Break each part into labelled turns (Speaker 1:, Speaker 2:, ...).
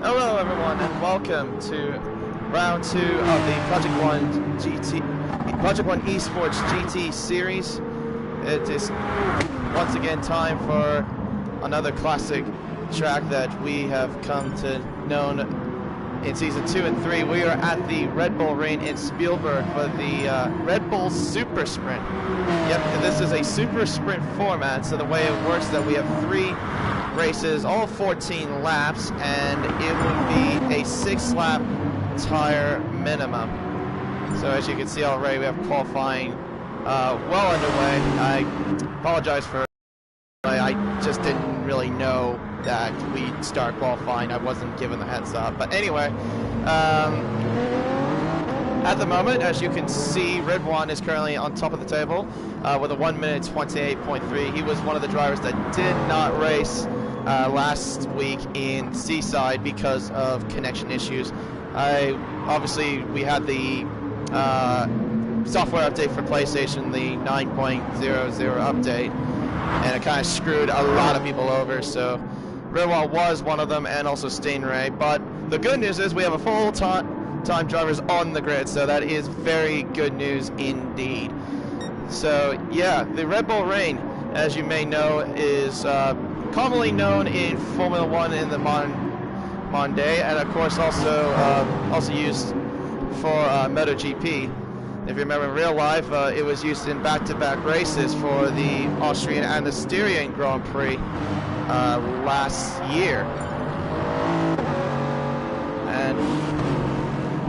Speaker 1: Hello everyone and welcome to round 2 of the Project 1 eSports GT series. It is once again time for another classic track that we have come to know in season 2 and 3. We are at the Red Bull Ring in Spielberg for the Red Bull Super Sprint. Yep, this is a Super Sprint format, so the way it works is that we have 3 races, all 14 laps, and it will be a 6-lap tire minimum. So as you can see already, we have qualifying well underway. I apologize for I just didn't really know that we'd start qualifying. I wasn't given the heads up. But anyway, at the moment, as you can see, Red One is currently on top of the table with a 1 minute 28.3. He was one of the drivers that did not race last week in Seaside because of connection issues. Obviously, we had the software update for PlayStation, the 9.00 update, and it kind of screwed a lot of people over. So Red One was one of them, and also Stingray. But the good news is we have a full-time drivers on the grid, so that is very good news indeed. So yeah, the Red Bull Ring, as you may know, is commonly known in Formula 1 in the modern day, and of course also used for MotoGP. If you remember in real life, it was used in back-to-back races for the Austrian and the Styrian Grand Prix last year. And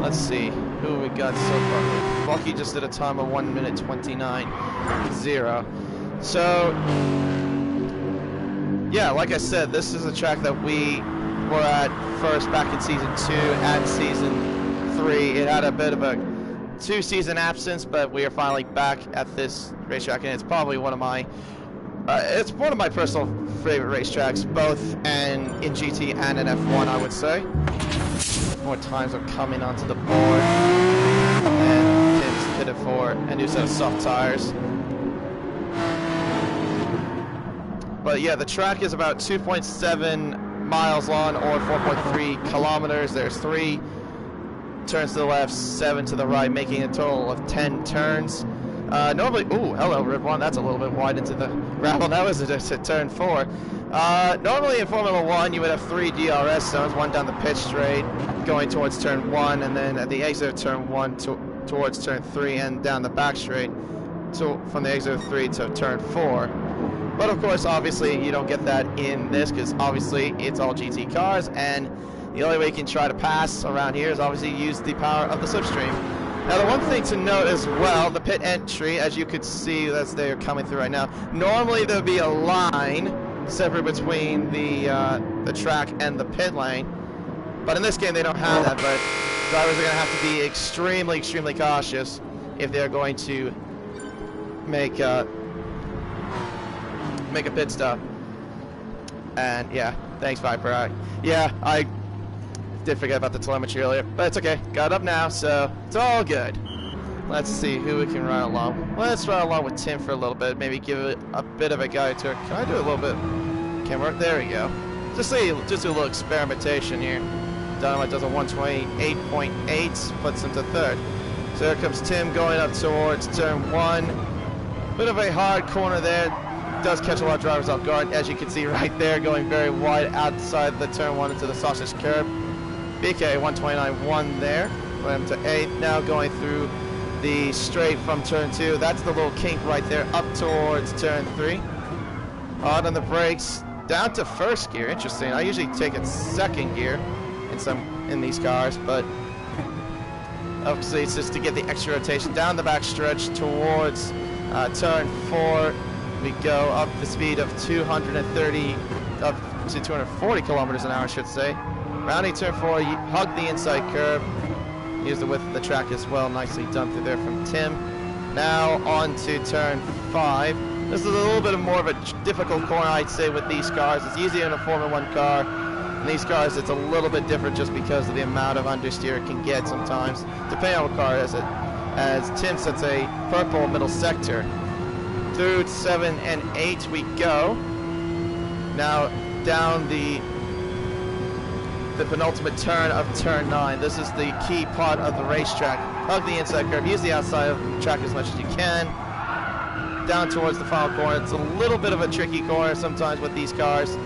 Speaker 1: let's see who we got so far. Bucky just did a time of 1 minute 29.0. So yeah, like I said, this is a track that we were at first back in Season 2 and Season 3. It had a bit of a 2-season absence, but we are finally back at this racetrack, and it's probably one of my personal favorite racetracks, both in GT and in F1, I would say. More times are coming onto the board, and Tim's pitted for a new set of soft tires. But yeah, the track is about 2.7 miles long, or 4.3 kilometers. There's 3 turns to the left, 7 to the right, making a total of 10 turns. Normally, ooh, hello, Red One. That's a little bit wide into the gravel. That was just a turn 4. Normally in Formula 1, you would have 3 DRS zones, one down the pit straight, going towards turn 1, and then at the exit of turn 1 towards turn 3, and down the back straight from the exit of 3 to turn 4. But of course, obviously, you don't get that in this, because obviously it's all GT cars, and the only way you can try to pass around here is obviously use the power of the slipstream. Now, the one thing to note as well, the pit entry, as you could see as they're coming through right now, normally there would be a line separate between the track and the pit lane, but in this game they don't have that. But drivers are going to have to be extremely, extremely cautious if they're going to make a pit stop. And yeah, thanks Viper. Yeah, I did forget about the telemetry earlier, but it's okay. Got it up now, so it's all good. Let's see who we can run along. Let's run along with Tim for a little bit, maybe give it a bit of a guide tour. Can I do a little bit? Camera, there we go. Just do a little experimentation here. Dynamite does a 128.8, puts him to 3rd. So here comes Tim going up towards turn 1. Bit of a hard corner there. Does catch a lot of drivers off guard, as you can see right there, going very wide outside the turn 1 into the sausage curb. BK 129.1 there, went up to 8th. Now going through the straight from turn 2. That's the little kink right there, up towards turn 3. On the brakes, down to 1st gear. Interesting. I usually take it 2nd gear in these cars, but obviously it's just to get the extra rotation. Down the back stretch towards turn 4. We go up the speed of 230 up to 240 kilometers an hour, I should say. Rounding turn 4, you hug the inside curve. Use the width of the track as well. Nicely done through there from Tim. Now on to turn 5. This is a little bit more of a difficult corner, I'd say, with these cars. It's easier in a Formula 1 car. In these cars, it's a little bit different just because of the amount of understeer it can get sometimes, depending on what car it is. As Tim sets a purple middle sector. Through 7 and 8 we go. Now down the the penultimate turn of turn 9. This is the key part of the racetrack. Hug the inside curve, use the outside of the track as much as you can. Down towards the final corner. It's a little bit of a tricky corner sometimes with these cars.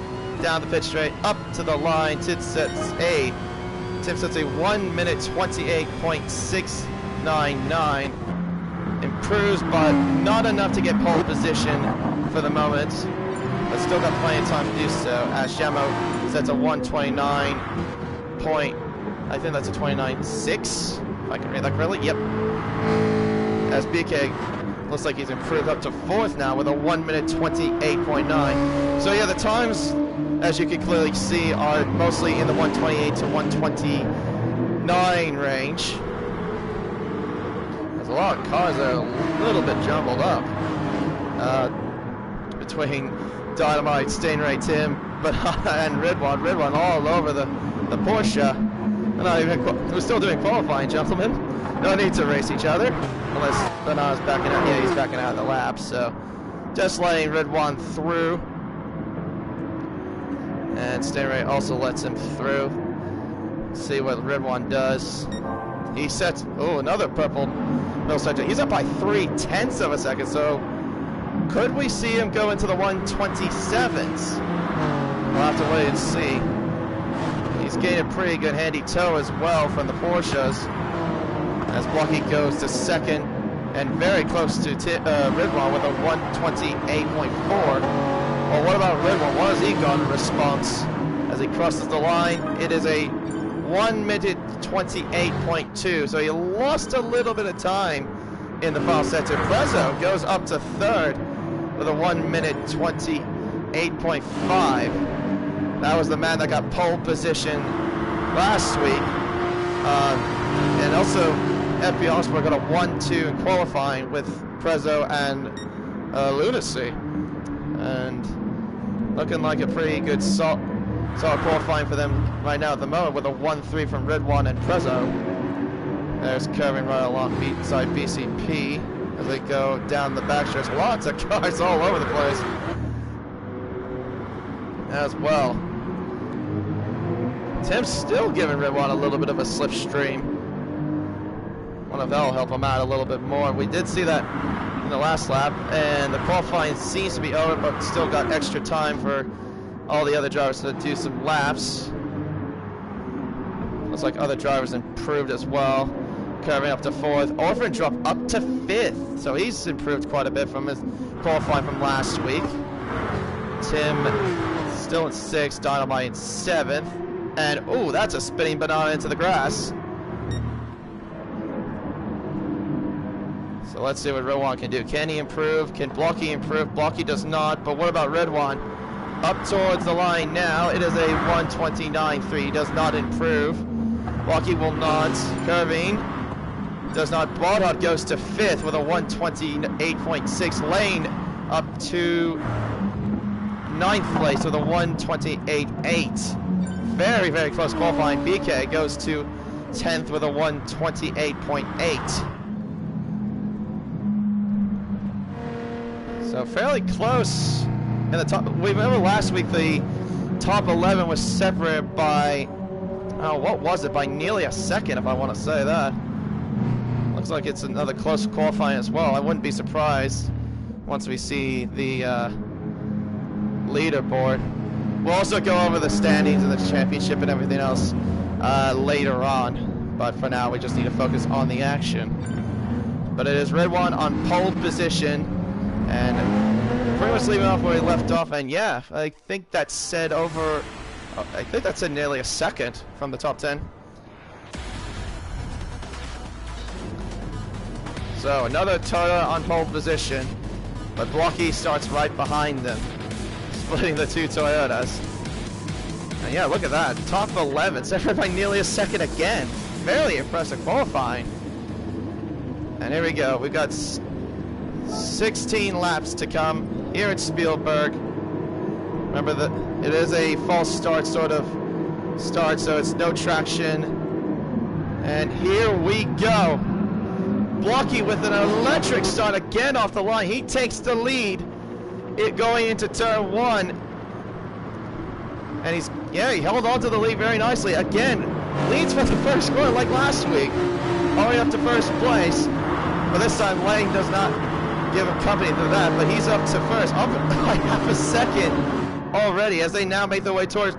Speaker 1: Down the pit straight, up to the line. Tim sets a 1 minute 28.699. Improves, but not enough to get pole position for the moment. But still got plenty of time to do so. As Jamo sets a 129 point, I think that's a 29.6. If I can read that correctly. Yep. As BK looks like he's improved up to 4th now with a 1 minute 28.9. So yeah, the times, as you can clearly see, are mostly in the 128 to 129 range. There's a lot of cars that are a little bit jumbled up. Between Dynamite, Stingray, Tim, and Ridwan. Ridwan all over the Porsche. We're still doing qualifying, gentlemen. No need to race each other. Unless Banana's backing out. Yeah, he's backing out of the lap. So just letting Ridwan through. And Stingray also lets him through. See what Ridwan does. He sets, another purple middle sector. He's up by 0.3 of a second. So could we see him go into the 127s? We'll have to wait and see. He's getting a pretty good handy tow as well from the Porsches. As Blocky goes to 2nd and very close to Ridwan with a 128.4. Well, what about Ridwan? What has he got in response as he crosses the line? It is a 1 minute 28.2. So he lost a little bit of time in the final sector. Prezzo goes up to 3rd with a 1 minute 28.5. That was the man that got pole position last week. And also, FP Osborne got a 1-2 in qualifying with Prezzo and Lunacy. And looking like a pretty good solid qualifying for them right now at the moment with a 1-3 from Ridwan and Prezzo. There's curving right along beside BCP as they go down the backstretch. Lots of cars all over the place as well. Tim's still giving Ridwan a little bit of a slipstream. One of that'll help him out a little bit more. We did see that in the last lap, and the qualifying seems to be over, but still got extra time for all the other drivers to do some laps. Looks like other drivers improved as well. Curving up to 4th. Orphan dropped up to 5th, so he's improved quite a bit from his qualifying from last week. Tim still in 6th, Dynamite in 7th. And, that's a spinning banana into the grass. So let's see what Ridwan can do. Can he improve? Can Blocky improve? Blocky does not, but what about Ridwan? Up towards the line now. It is a 129.3. He does not improve. Blocky will not. Curving. Does not. Baldhot goes to 5th with a 128.6. Lane up to 9th place with a 128.8. Very, very close qualifying. BK goes to 10th with a 128.8. So fairly close in the top. We remember last week the top 11 was separated by, what was it? By nearly a second, if I want to say that. Looks like it's another close qualifying as well. I wouldn't be surprised once we see the leaderboard. We'll also go over the standings and the championship and everything else later on. But for now, we just need to focus on the action. But it is Ridwan on pole position. And pretty much leaving off where he left off. And yeah, I think that said nearly a second from the top 10. So another Toyota on pole position. But Blocky starts right behind them, splitting the two Toyotas. And yeah, look at that. Top 11, separated by nearly a second again. Fairly impressive qualifying. And here we go. We've got 16 laps to come here at Spielberg. Remember that it is a false start sort of start, so it's no traction. And here we go. Blocky with an electric start again off the line. He takes the lead. It going into turn 1. And he's Yeah, he held on to the lead very nicely. Again, leads for the first corner like last week. All the way up to first place. But this time Lane does not give him company to that, but he's up to first. Up by half a second already as they now make their way towards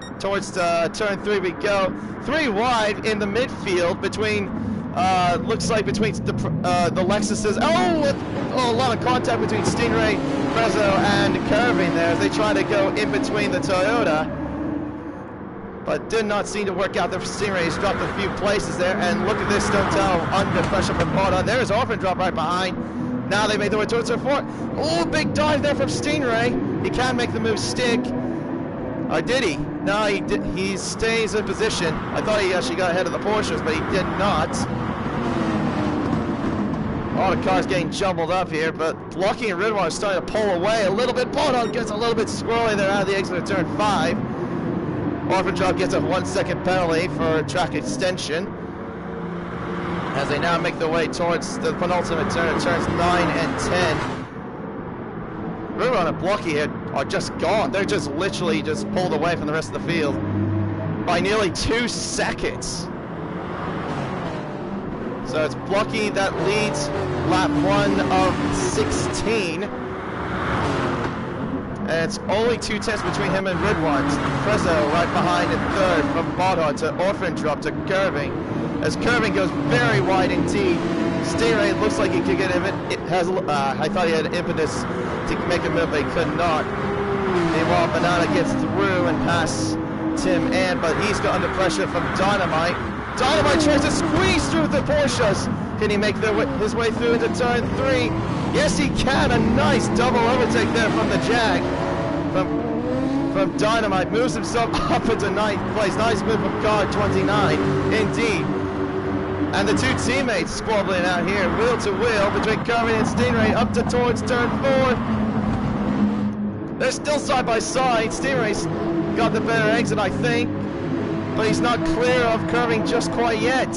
Speaker 1: turn 3. We go 3 wide in the midfield between, looks like between the Lexuses. Oh, a lot of contact between Stingray, Prezzo, and Curving there as they try to go in between the Toyota. But did not seem to work out. The Stingray's dropped a few places there, and look at this Stonetel under pressure from Bada. There's Orphan drop right behind. Now they make their way towards turn 4. Oh, big dive there from Stingray. He can make the move stick. Did he? No, he stays in position. I thought he actually got ahead of the Porsches, but he did not. All the cars getting jumbled up here, but Blocky and Ridwan are starting to pull away a little bit. Bada gets a little bit squirrely there out of the exit of turn 5. Orphan drop gets a 1-second penalty for track extension as they now make their way towards the penultimate turn, turns 9 and 10. Ridwan and Blocky here are just gone. They're just literally just pulled away from the rest of the field by nearly 2 seconds. So it's Blocky that leads lap 1 of 16. And it's only 2 tenths between him and Ridwan. Prezzo right behind in third from Bada to Orphan drop to Curving. As Curving goes very wide indeed. Stingray looks like he could get him. I thought he had impetus to make a move, but he could not. Meanwhile, Banana gets through and past Tim Ann, but he's got under pressure from Dynamite. Dynamite tries to squeeze through the Porsches. Can he make his way through into turn 3? Yes, he can. A nice double overtake there from the Jag. From Dynamite. Moves himself up into 9th place. Nice move from Guard 29. Indeed. And the 2 teammates squabbling out here, wheel to wheel, between Curving and Stingray, up to towards turn 4. They're still side by side. Stingray's got the better exit, I think, but he's not clear of Curving just quite yet.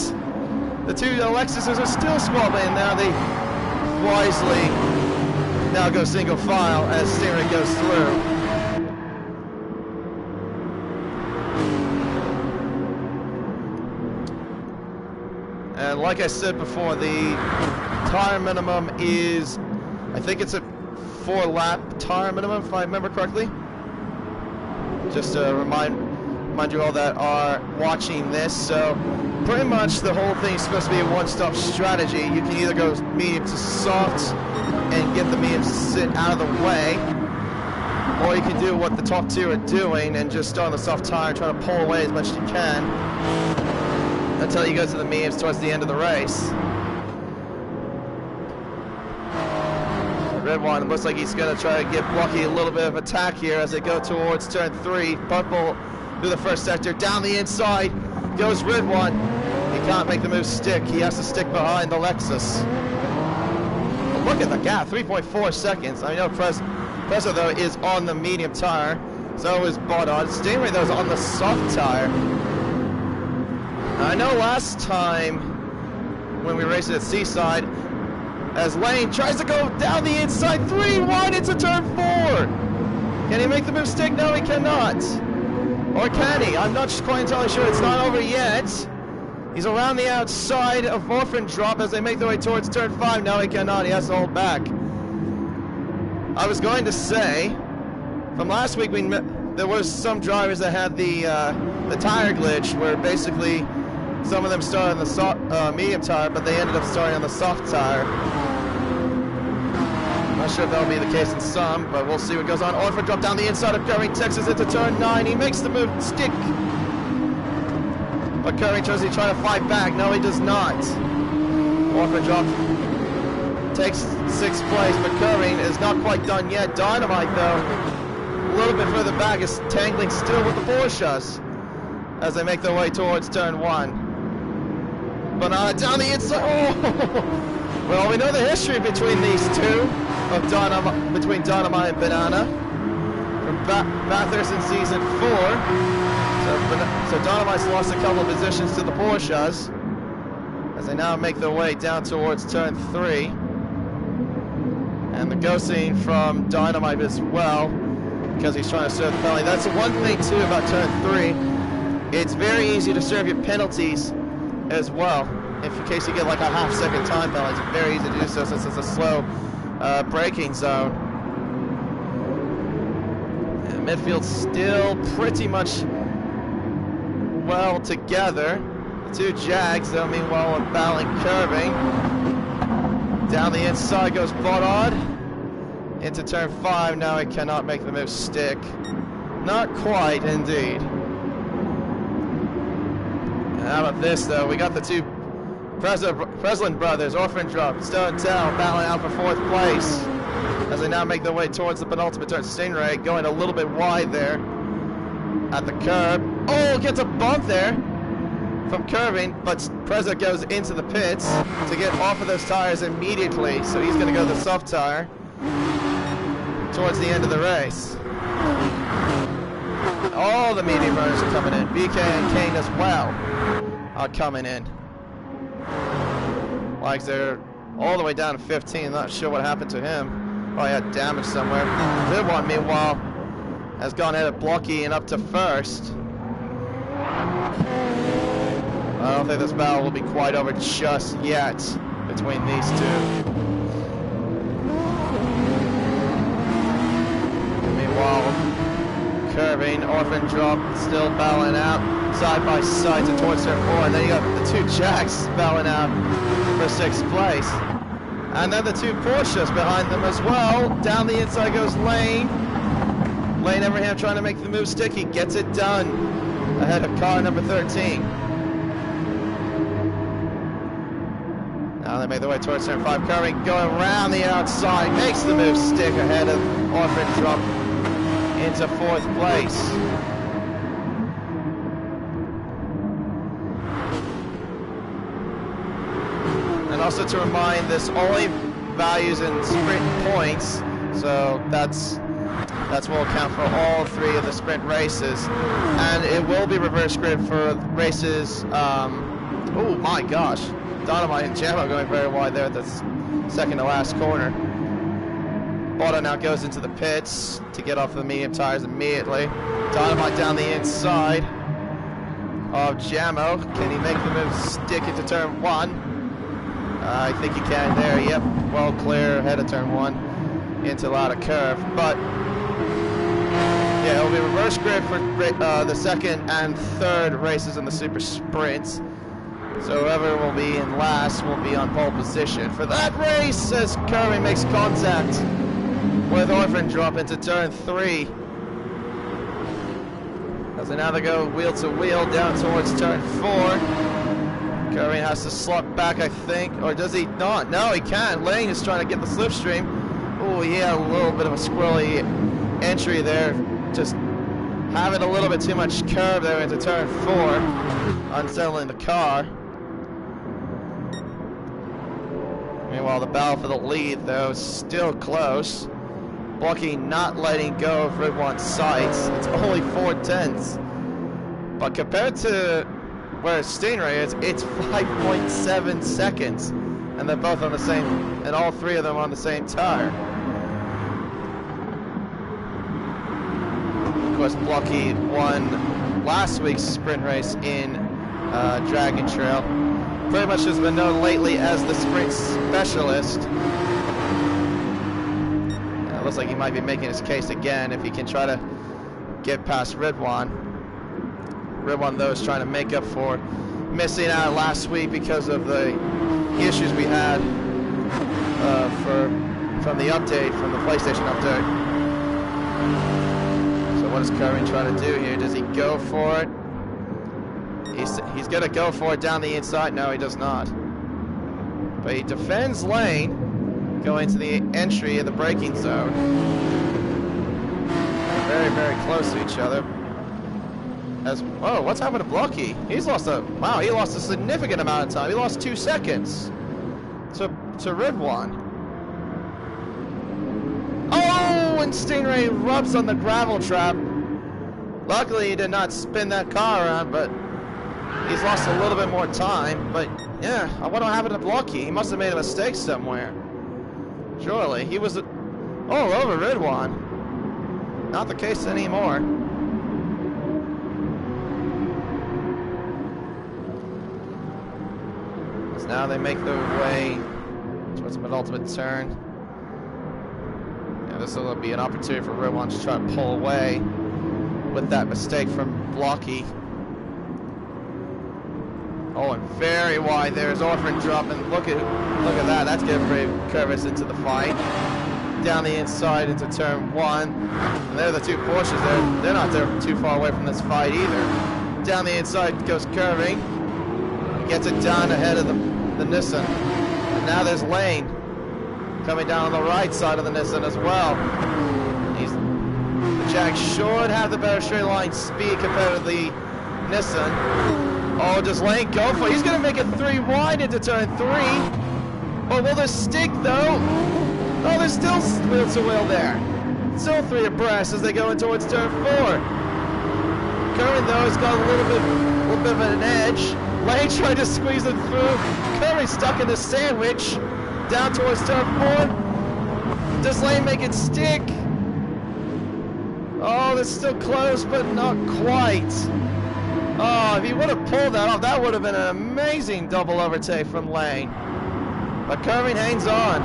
Speaker 1: The 2 Lexuses are still squabbling. Now they wisely now go single file as Stingray goes through. And like I said before, the tire minimum is, I think it's a 4-lap tire minimum, if I remember correctly. Just to remind you all that are watching this. So pretty much the whole thing is supposed to be a one-stop strategy. You can either go medium to soft and get the mediums to sit out of the way, or you can do what the top 2 are doing and just start on the soft tire and try to pull away as much as you can until you go to the mediums towards the end of the race. Red one looks like he's going to try to give Blocky a little bit of attack here as they go towards turn 3. Purple through the first sector, down the inside goes Red one. He can't make the move stick. He has to stick behind the Lexus. But look at the gap, 3.4 seconds. I know Prezzo though is on the medium tire. So is Bada. Stingray though is on the soft tire. I know last time when we raced at Seaside, as Lane tries to go down the inside, 3 wide into turn 4. Can he make the move stick? No, he cannot. Or can he? I'm not quite entirely sure. It's not over yet. He's around the outside of Orphan drop as they make their way towards turn 5. No, he cannot. He has to hold back. I was going to say, from last week, there was some drivers that had the tire glitch where basically some of them started on the medium tire, but they ended up starting on the soft tire. Not sure if that'll be the case in some, but we'll see what goes on. Orphan drop down the inside of Curving, Texas into turn 9. He makes the move stick. But Curving tries to try to fight back. No, he does not. Orphan drop takes 6th place, but Curving is not quite done yet. Dynamite, though, a little bit further back, is tangling still with the Porsches as they make their way towards turn 1. Banana down the inside. Oh! Well, we know the history between these two, between Dynamite and Banana, from Bathurst in season 4. So Dynamite's lost a couple of positions to the Porsches as they now make their way down towards turn 3. And the ghosting from Dynamite as well. because he's trying to serve the penalty. That's the one thing too about turn 3. It's very easy to serve your penalties as well. If in case you get like a half-second time penalty, it's very easy to do so since it's a slow braking zone. And midfield's still pretty much well together. The two Jags, though, meanwhile, are battling curving. Down the inside goes Bodard. Into turn 5, now he cannot make the move stick. Not quite, indeed. How about this, though? We got the two Breslin brothers, Orphandrop, Stone Tell, battling out for 4th place as they now make their way towards the penultimate turn. Stingray going a little bit wide there at the curb. Oh, gets a bump there from curving, but Preza goes into the pits to get off of those tires immediately, so he's going to go the soft tire towards the end of the race. All the medium runners are coming in. BK and Kane as well are coming in. Like they're all the way down to 15. Not sure what happened to him. Probably had damage somewhere. Good one, meanwhile, has gone ahead of Blocky and up to 1st. I don't think this battle will be quite over just yet between these two. Meanwhile, curving, Orphandrop still battling out side by side to towards turn 4, and then you got the two Jacks battling out for 6th place. And then the two Porsches behind them as well. Down the inside goes Lane. Lane Everham trying to make the move stick. He gets it done ahead of car number 13. Now they make their way towards turn 5. Curving, going around the outside, makes the move stick ahead of Orphandrop into 4th place. And also to remind, this only values in sprint points, so that's will count for all 3 of the sprint races, and it will be reverse grid for races. Oh my gosh, Dynamite and Jammo going very wide there at the second to last corner. Bodo now goes into the pits to get off the medium tires immediately. Dynamite down the inside of Jammo. Can he make the move stick into turn 1? I think he can there. Yep, well clear ahead of turn 1 into a lot of curve. But yeah, it'll be reverse grid for the 2nd and 3rd races in the super sprints. So whoever will be in last will be on pole position for that race as Curving makes contact with Orphandrop into turn 3. As they now go wheel to wheel down towards turn 4. Curving has to slot back, I think, or does he not? No, he can't. Lane is trying to get the slipstream. Oh, he had a little bit of a squirrely entry there. Just having a little bit too much curve there into turn 4, unsettling the car. Meanwhile, the battle for the lead, though, is still close. Blocky not letting go of Ridwan's sights. It's only 4/10. But compared to where Stingray is, it's 5.7 seconds. And they're both on the same, and all 3 of them on the same tire. Of course, Blocky won last week's sprint race in Dragon Trail. Pretty much has been known lately as the sprint specialist. It looks like he might be making his case again if he can try to get past Ridwan. Ridwan, though, is trying to make up for missing out last week because of the issues we had from the update, from the PlayStation update. So what is Curving trying to do here? Does he go for it? He's going to go for it down the inside. No, he does not. But he defends Lane, going to the entry of the braking zone. Very, very close to each other. Whoa, what's happened to Blocky? He lost a significant amount of time. He lost 2 seconds to Ridwan. Oh, and Stingray rubs on the gravel trap. Luckily, he did not spin that car around, but he's lost a little bit more time. But yeah, I wonder what happened to Blocky. He must have made a mistake somewhere. Surely, he was all over Ridwan. not the case anymore. As now they make their way towards the penultimate turn. And this will be an opportunity for Red One to try to pull away with that mistake from Blocky. Oh, and very wide there's Orphan drop, and look at that. That's getting pretty curvous into the fight. Down the inside into turn 1. And they're the two Porsches. They're not too far away from this fight either. Down the inside goes curving. Gets it down ahead of the Nissan. And now there's Lane coming down on the right side of the Nissan as well. The Jag should have the better straight line speed compared to the Nissan. Oh, does Lane go for it? He's going to make it 3 wide into turn 3. Oh, will this stick though? Oh, there's still wheel to wheel there. Still 3 abreast as they go in towards turn 4. Curran though has got a little bit of an edge. Lane tried to squeeze it through. Curran stuck in the sandwich down towards turn 4. Does Lane make it stick? Oh, that's still close, but not quite. Oh, if he would have pulled that off, that would have been an amazing double overtake from Lane. But Curving hangs on.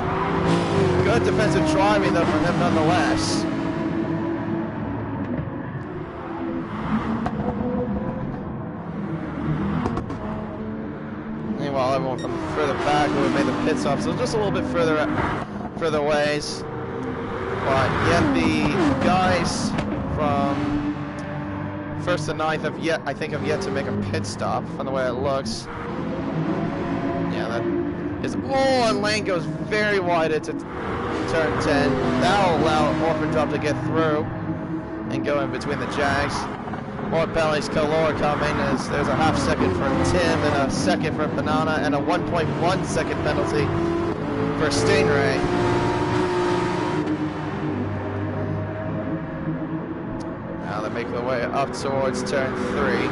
Speaker 1: Good defensive driving, though, from him nonetheless. Meanwhile, everyone from further back who have made the pit stop, so just a little bit further ways. But yet the guys from 1st to 9th have yet to make a pit stop from the way it looks. Yeah, that is. Oh, and Lane goes very wide into turn 10. That'll allow Orphan Drop to get through and go in between the Jags. More penalties galore coming as there's a half second for Tim and a second for Banana and a 1.1 second penalty for Stingray. Make their way up towards turn 3.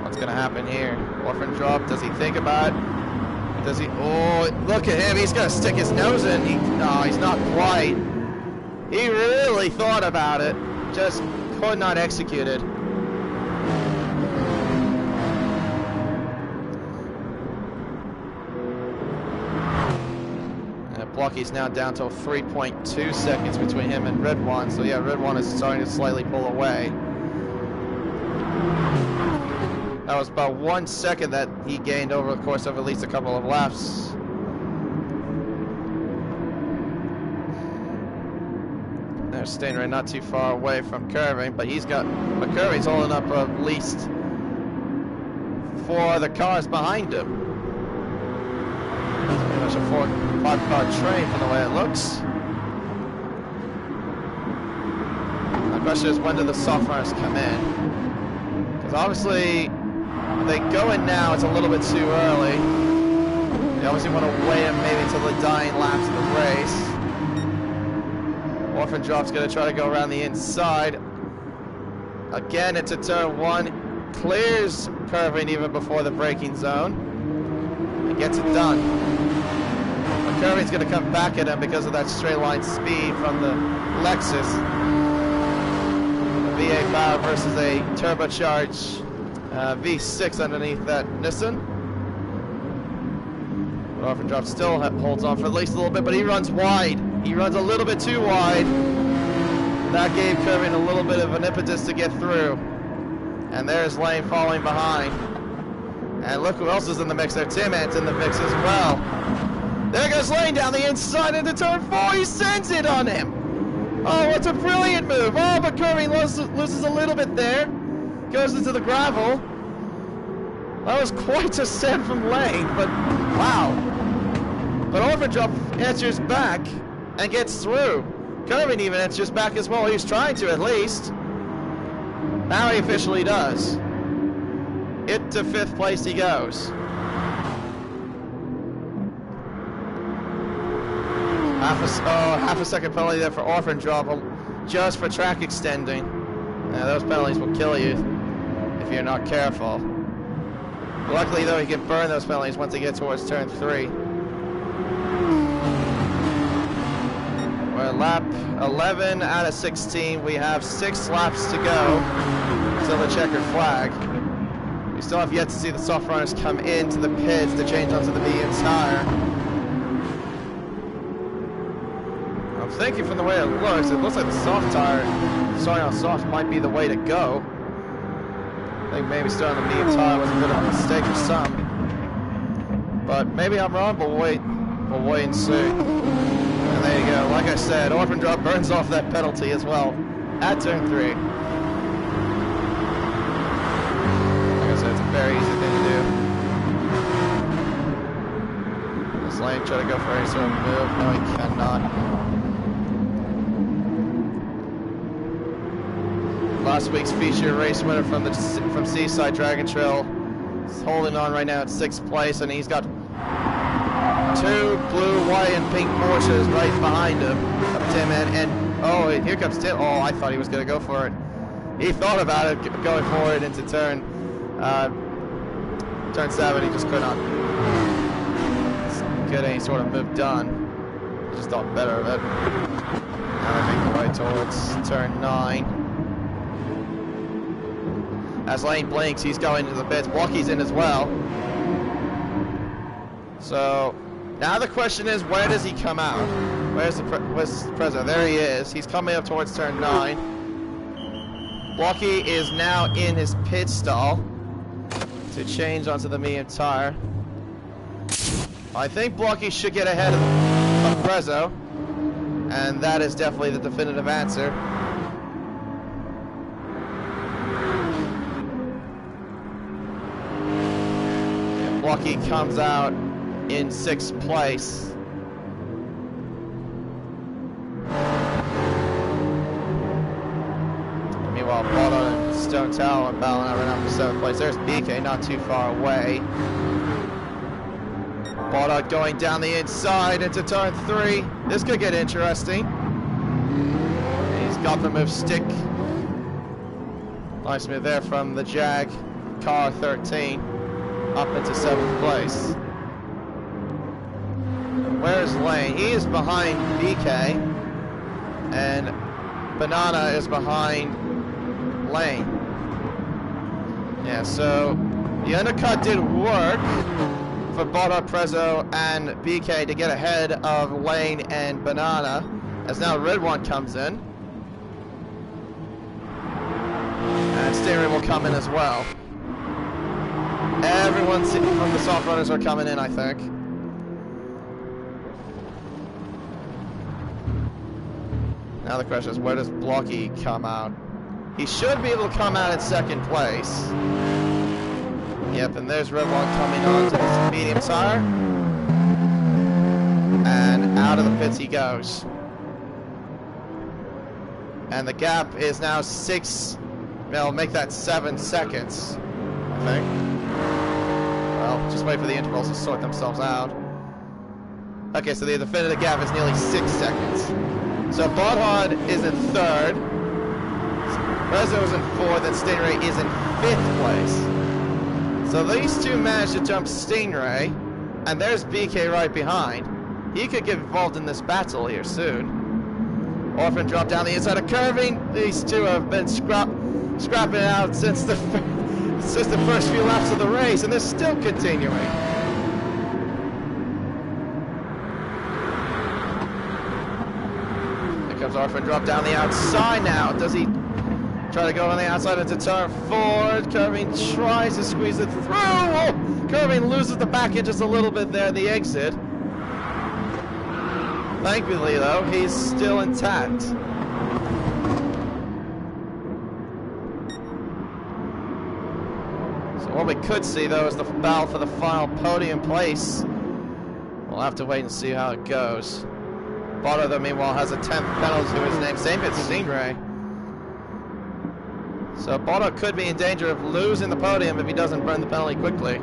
Speaker 1: What's going to happen here? Orphan drop. Does he think about it? Does he? Oh, look at him. He's going to stick his nose in. No, he's not quite. He really thought about it. Just could not execute it. Blocky's now down to 3.2 seconds between him and Red One. So yeah, Red One is starting to slightly pull away. That was about 1 second that he gained over the course of at least a couple of laps. There's Stingray not too far away from Curving, but Curving's holding up at least 4 other cars behind him. Pretty much a 4-5 car train from the way it looks. The question is, when do the soft runners come in? Because obviously, if they go in now, it's a little bit too early. They obviously want to wait maybe until the dying laps of the race. Orphan Drop's going to try to go around the inside. Again, into turn 1. Clears Curving even before the braking zone. And gets it done. Curving's going to come back at him because of that straight line speed from the Lexus. The V8 power versus a turbocharged V6 underneath that Nissan. Orphan Drop still holds on for at least a little bit, but he runs wide. He runs a little bit too wide. That gave Curving a little bit of an impetus to get through. And there's Lane falling behind. And look who else is in the mix there. Tim Ant's in the mix as well. There goes Lane down the inside into turn 4. He sends it on him. Oh, what a brilliant move. Oh, but Curving loses a little bit there. Goes into the gravel. That was quite a send from Lane, but wow. But Orphan Drop answers back and gets through. Curving even answers back as well. He was trying to at least. Now he officially does. Into 5th place he goes. Half a second penalty there for Orphan Drop, just for track extending. Those penalties will kill you if you're not careful. Luckily, though, he can burn those penalties once he gets towards turn 3. We're at lap 11 out of 16. We have 6 laps to go until the checkered flag. We still have yet to see the soft runners come into the pits to change onto the medium tire. I'm thinking from the way it looks like the soft tire, starting on soft, might be the way to go. I think maybe starting on the medium tire was a bit of a mistake for some. But maybe I'm wrong, but we'll wait and see. And there you go. Like I said, orphan drop burns off that penalty as well at turn 3. Like I said, it's a very easy thing to do. This lane try to go for any sort of move. No, he cannot. Last week's feature race winner from Seaside Dragon Trail is holding on right now at 6th place, and he's got 2 blue, white, and pink Porsches right behind him. Tim and oh, here comes Tim. Oh, I thought he was going to go for it. He thought about it going forward into turn 7. He just could not get any sort of move done. He just thought better of it. Now they make the way towards turn 9. As Lane blinks, he's going into the pits. Walkie's in as well. So now the question is, where does he come out? Where's the Prezzo? There he is. He's coming up towards turn 9. Walkie is now in his pit stall to change onto the medium tire. I think Walkie should get ahead of Prezzo, and that is definitely the definitive answer. Walkie comes out in 6th place. Meanwhile, Baldo and Stone Tower are battling out right now for 7th place. There's BK not too far away. Baldo going down the inside into turn 3. This could get interesting. He's got the move stick. Nice move there from the Jag car 13. Up into 7th place. Where is Lane? He is behind BK, and Banana is behind Lane. Yeah, so the undercut did work for Baldo, Prezzo, and BK to get ahead of Lane and Banana, as now Red One comes in. And Steering will come in as well. Everyone from the soft runners are coming in, I think. Now the question is, where does Blocky come out? He should be able to come out in 2nd place. Yep, and there's Red One coming on to this medium tire. And out of the pits he goes. And the gap is now 6, well, make that 7 seconds, I think. Well, just wait for the intervals to sort themselves out. Okay, so the definitive gap is nearly 6 seconds. So Bodhard is in 3rd. Prezzo is in 4th, and Stingray is in 5th place. So these two managed to jump Stingray, and there's BK right behind. He could get involved in this battle here soon. Orphan dropped down the inside of curving. These two have been scrapping it out since the first few laps of the race, and they're still continuing. Here comes Orphan, drop down the outside now. Does he try to go on the outside into turn 4? Curving tries to squeeze it through. Oh, Curving loses the back end just a little bit there at the exit. Thankfully, though, he's still intact. So what we could see, though, is the battle for the final podium place. We'll have to wait and see how it goes. Boto, though, meanwhile, has a 10th penalty to his name. Same as Stingray. So Boto could be in danger of losing the podium if he doesn't burn the penalty quickly.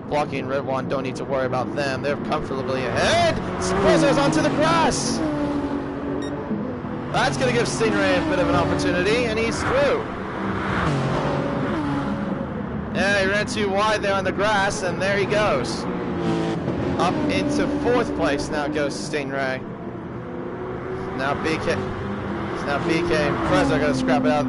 Speaker 1: Blocky and Red One don't need to worry about them. They're comfortably ahead. Prezzo's onto the grass. That's going to give Stingray a bit of an opportunity, and he's through. Yeah, he ran too wide there on the grass, and there he goes. Up into 4th place now goes Stingray. Now BK and Prez are going to scrap it out.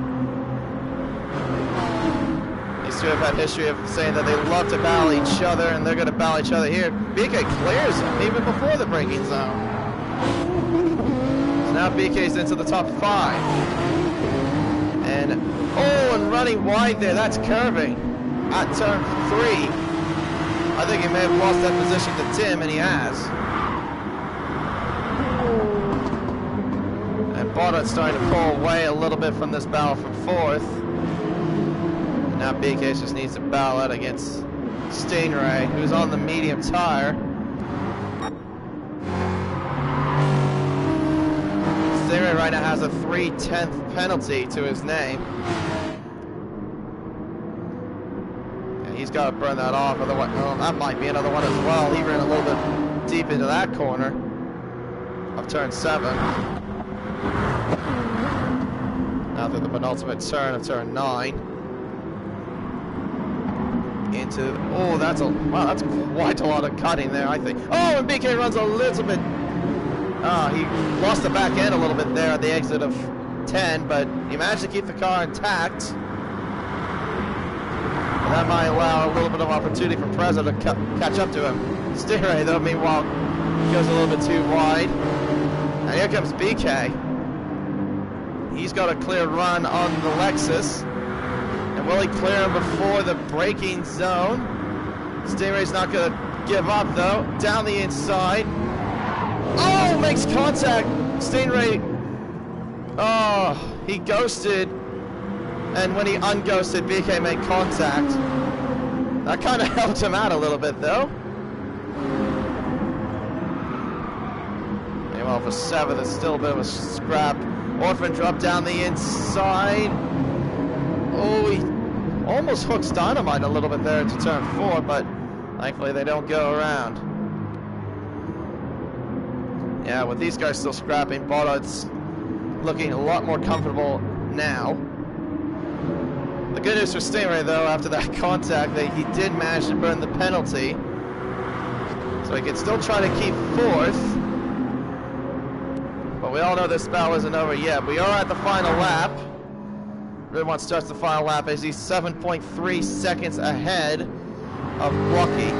Speaker 1: These two have had history of saying that they love to battle each other, and they're going to battle each other here. BK clears him even before the braking zone. So now BK's into the top 5. And running wide there, that's curving at turn 3. I think he may have lost that position to Tim, and he has. And Bonnet's starting to pull away a little bit from this battle from 4th. And now BK just needs to battle out against Stingray, who's on the medium tire. Stingray right now has a 3/10 penalty to his name. He's got to burn that off, otherwise, that might be another one as well. He ran a little bit deep into that corner of turn 7. Now through the penultimate turn of turn 9. Into, that's quite a lot of cutting there, I think. And BK runs a little bit, he lost the back end a little bit there at the exit of 10, but he managed to keep the car intact. That might allow a little bit of opportunity for Prezzo to catch up to him. Stingray, though, meanwhile, goes a little bit too wide. And here comes BK. He's got a clear run on the Lexus. And will he clear him before the braking zone? Stingray's not going to give up, though. Down the inside. Makes contact. Stingray, he ghosted. And when he unghosted, BK made contact. That kind of helped him out a little bit, though. Meanwhile, for 7th, it's still a bit of a scrap. Orphan dropped down the inside. He almost hooks Dynamite a little bit there into turn 4, but thankfully they don't go around. Yeah, with these guys still scrapping, Boddard's looking a lot more comfortable now. The good news for Stingray, though, after that contact, that he did manage to burn the penalty. So he can still try to keep 4th. But we all know this battle isn't over yet. We are at the final lap. Red One starts the final lap as he's 7.3 seconds ahead of Blocky.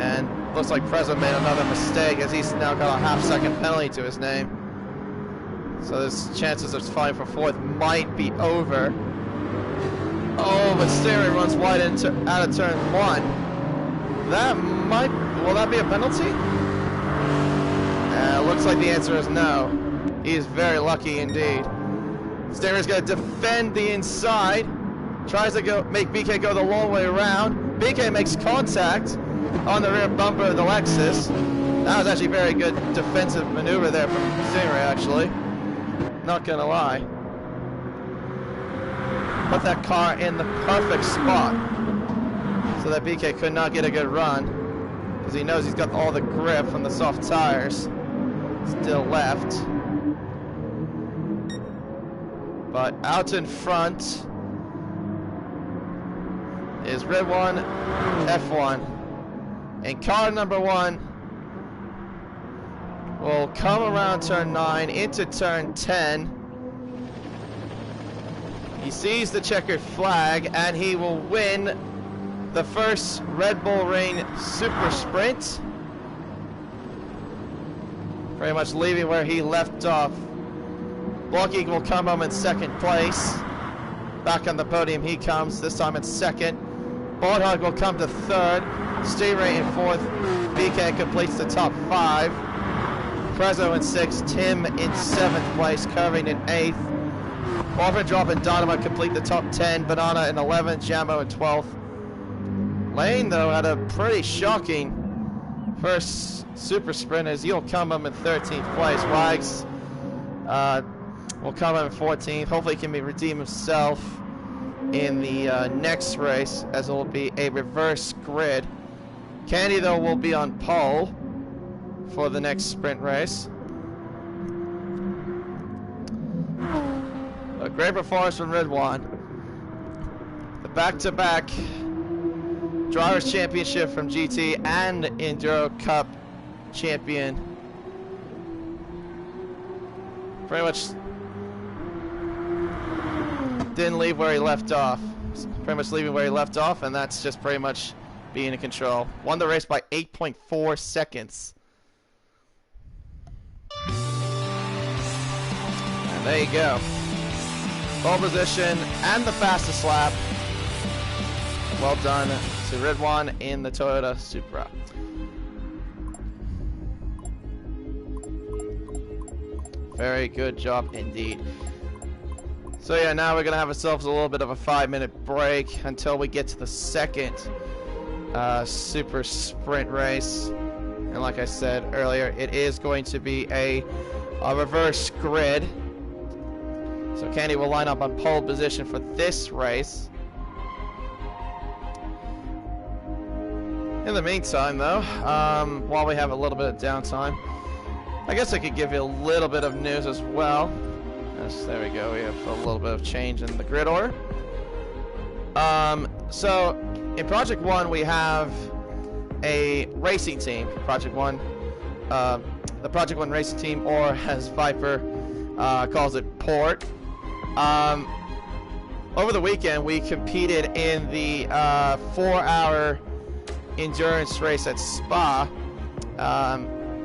Speaker 1: And looks like Prezzo made another mistake as he's now got a half-second penalty to his name. So there's chances of fighting for 4th might be over. But Stingray runs wide out of turn 1. Will that be a penalty? Looks like the answer is no. He is very lucky indeed. Stingray's going to defend the inside. Tries to make BK go the long way around. BK makes contact on the rear bumper of the Lexus. That was actually a very good defensive maneuver there from Stingray, actually. Not gonna lie. Put that car in the perfect spot so that BK could not get a good run, because he knows he's got all the grip from the soft tires still left. But out in front is Red One, F1. And car number 1 will come around turn 9 into turn 10. He sees the checkered flag and he will win the first Red Bull Ring Super Sprint. Pretty much leaving where he left off. Blocky will come home in 2nd place. Back on the podium he comes, this time in 2nd. Baldhog will come to 3rd. Stingray in 4th. BK completes the top 5. Prezzo in 6th. Tim in 7th place. Curving in 8th. Orphan Drop and Dynamite complete the top 10. Banana in 11th. Jambo in 12th. Lane, though, had a pretty shocking first super sprint as he'll come up in 13th place. Wags will come up in 14th. Hopefully he can redeem himself in the next race, as it will be a reverse grid. Candy, though, will be on pole for the next sprint race. A great performance from Red One. the back-to-back Drivers' Championship from GT and Enduro Cup champion. Pretty much didn't leave where he left off. Pretty much leaving where he left off, and that's just pretty much being in control. Won the race by 8.4 seconds. And there you go. Pole position and the fastest lap. Well done to Ridwan in the Toyota Supra. Very good job indeed. So yeah, now we're gonna have ourselves a little bit of a 5-minute break until we get to the second super sprint race. And like I said earlier, it is going to be a reverse grid. So Candy will line up on pole position for this race. In the meantime, though, while we have a little bit of downtime, I guess I could give you a little bit of news as well. Yes, there we go. We have a little bit of change in the grid order. So in Project 1, we have a racing team. Project 1, the Project 1 racing team, or as Viper calls it, Port. Over the weekend, we competed in the 4-hour endurance race at Spa.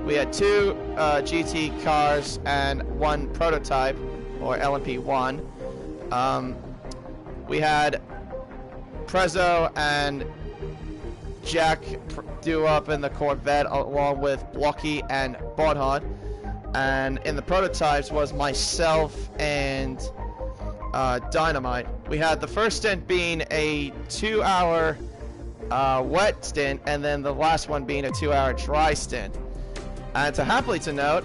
Speaker 1: We had 2 GT cars and 1 prototype, or LMP1. We had Prezzo and Jack do up in the Corvette along with Blocky and Bodhon. And in the prototypes was myself and Dynamite. We had the first stint being a 2-hour wet stint, and then the last one being a 2-hour dry stint. And happily to note,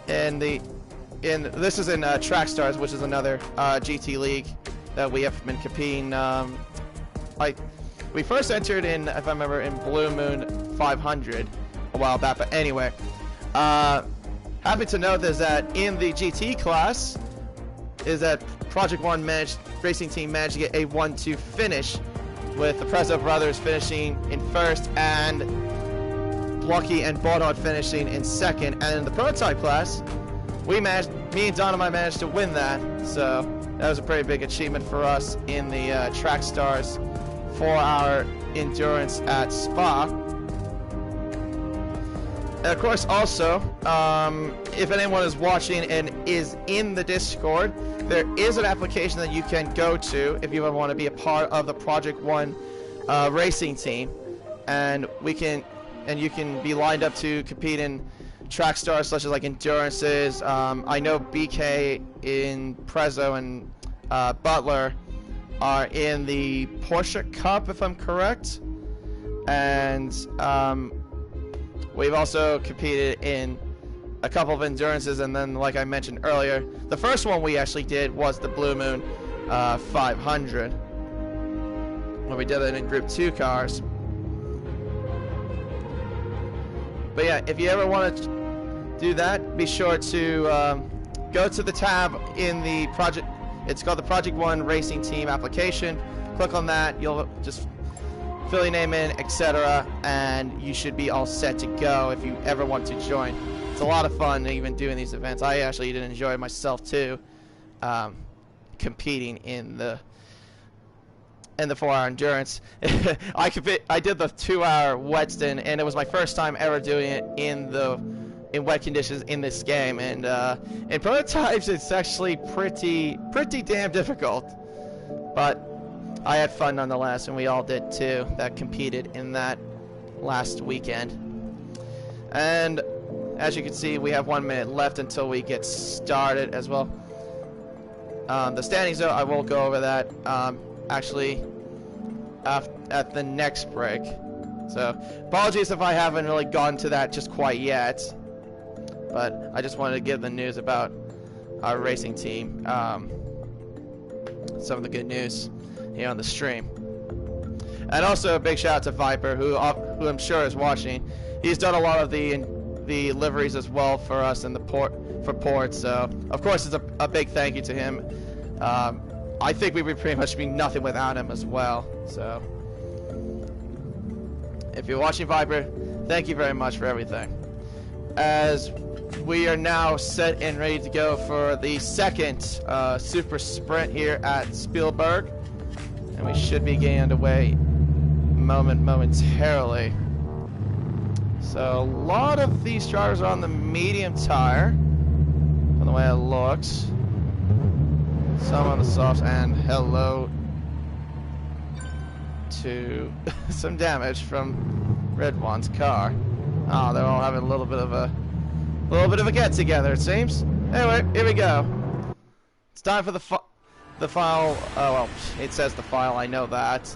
Speaker 1: this is in Track Stars, which is another GT league that we have been competing. We first entered in, if I remember, in Blue Moon 500 a while back. But anyway, happy to note is that in the GT class, is that Project 1 racing team managed to get a 1-2 finish, with the Prezzo brothers finishing in first and Blocky and Bodhon finishing in second. And in the prototype class, me and Dynamite managed to win that. So that was a pretty big achievement for us in the Track Stars 4-hour endurance at Spa. And of course, also, if anyone is watching and is in the Discord, there is an application that you can go to if you ever want to be a part of the Project 1 racing team, and you can be lined up to compete in track stars such as like endurances. I know BK in Prezzo and Butler are in the Porsche Cup, if I'm correct, and we've also competed in a couple of endurances, and then, like I mentioned earlier, the first one we actually did was the Blue Moon 500, where we did it in Group 2 cars. But yeah, if you ever want to do that, be sure to go to the tab in the project. It's called the Project 1 Racing Team application. Click on that. You'll just fill your name in, etc., and you should be all set to go if you ever want to join. It's a lot of fun even doing these events. I actually did enjoy it myself too, competing in the 4-hour endurance. I did the 2-hour wet stint, and it was my first time ever doing it in wet conditions in this game. And in prototypes, it's actually pretty damn difficult. But I had fun nonetheless, and we all did too that competed in that last weekend. And as you can see, we have 1 minute left until we get started as well. The standings, though, I will go over that actually at the next break. So apologies if I haven't really gone to that just quite yet, but I just wanted to give the news about our racing team, some of the good news here on the stream. And also a big shout out to Viper, who I'm sure is watching. He's done a lot of the liveries as well for us in the port. So of course it's a big thank you to him. I think we would pretty much be nothing without him as well. So, if you're watching Viper, thank you very much for everything. As we are now set and ready to go for the second super sprint here at Spielberg, and we should be getting underway momentarily. So a lot of these drivers are on the medium tire, from the way it looks. Some on the softs, and hello to some damage from Red One's car. Oh, they're all having a little bit of a get together, it seems. Anyway, here we go. It's time for the file. Oh well, it says the file. I know that.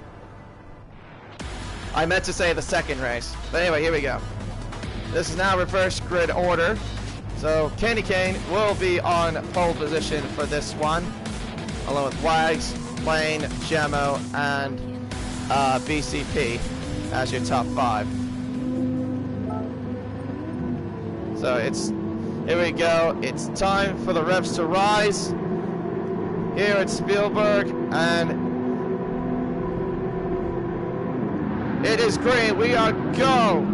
Speaker 1: I meant to say the second race, but anyway, here we go. This is now reverse grid order. So Candy Cane will be on pole position for this one, along with Wags, Lane, Gemmo, and BCP as your top 5. So here we go. It's time for the revs to rise here at Spielberg, and it is green. We are go.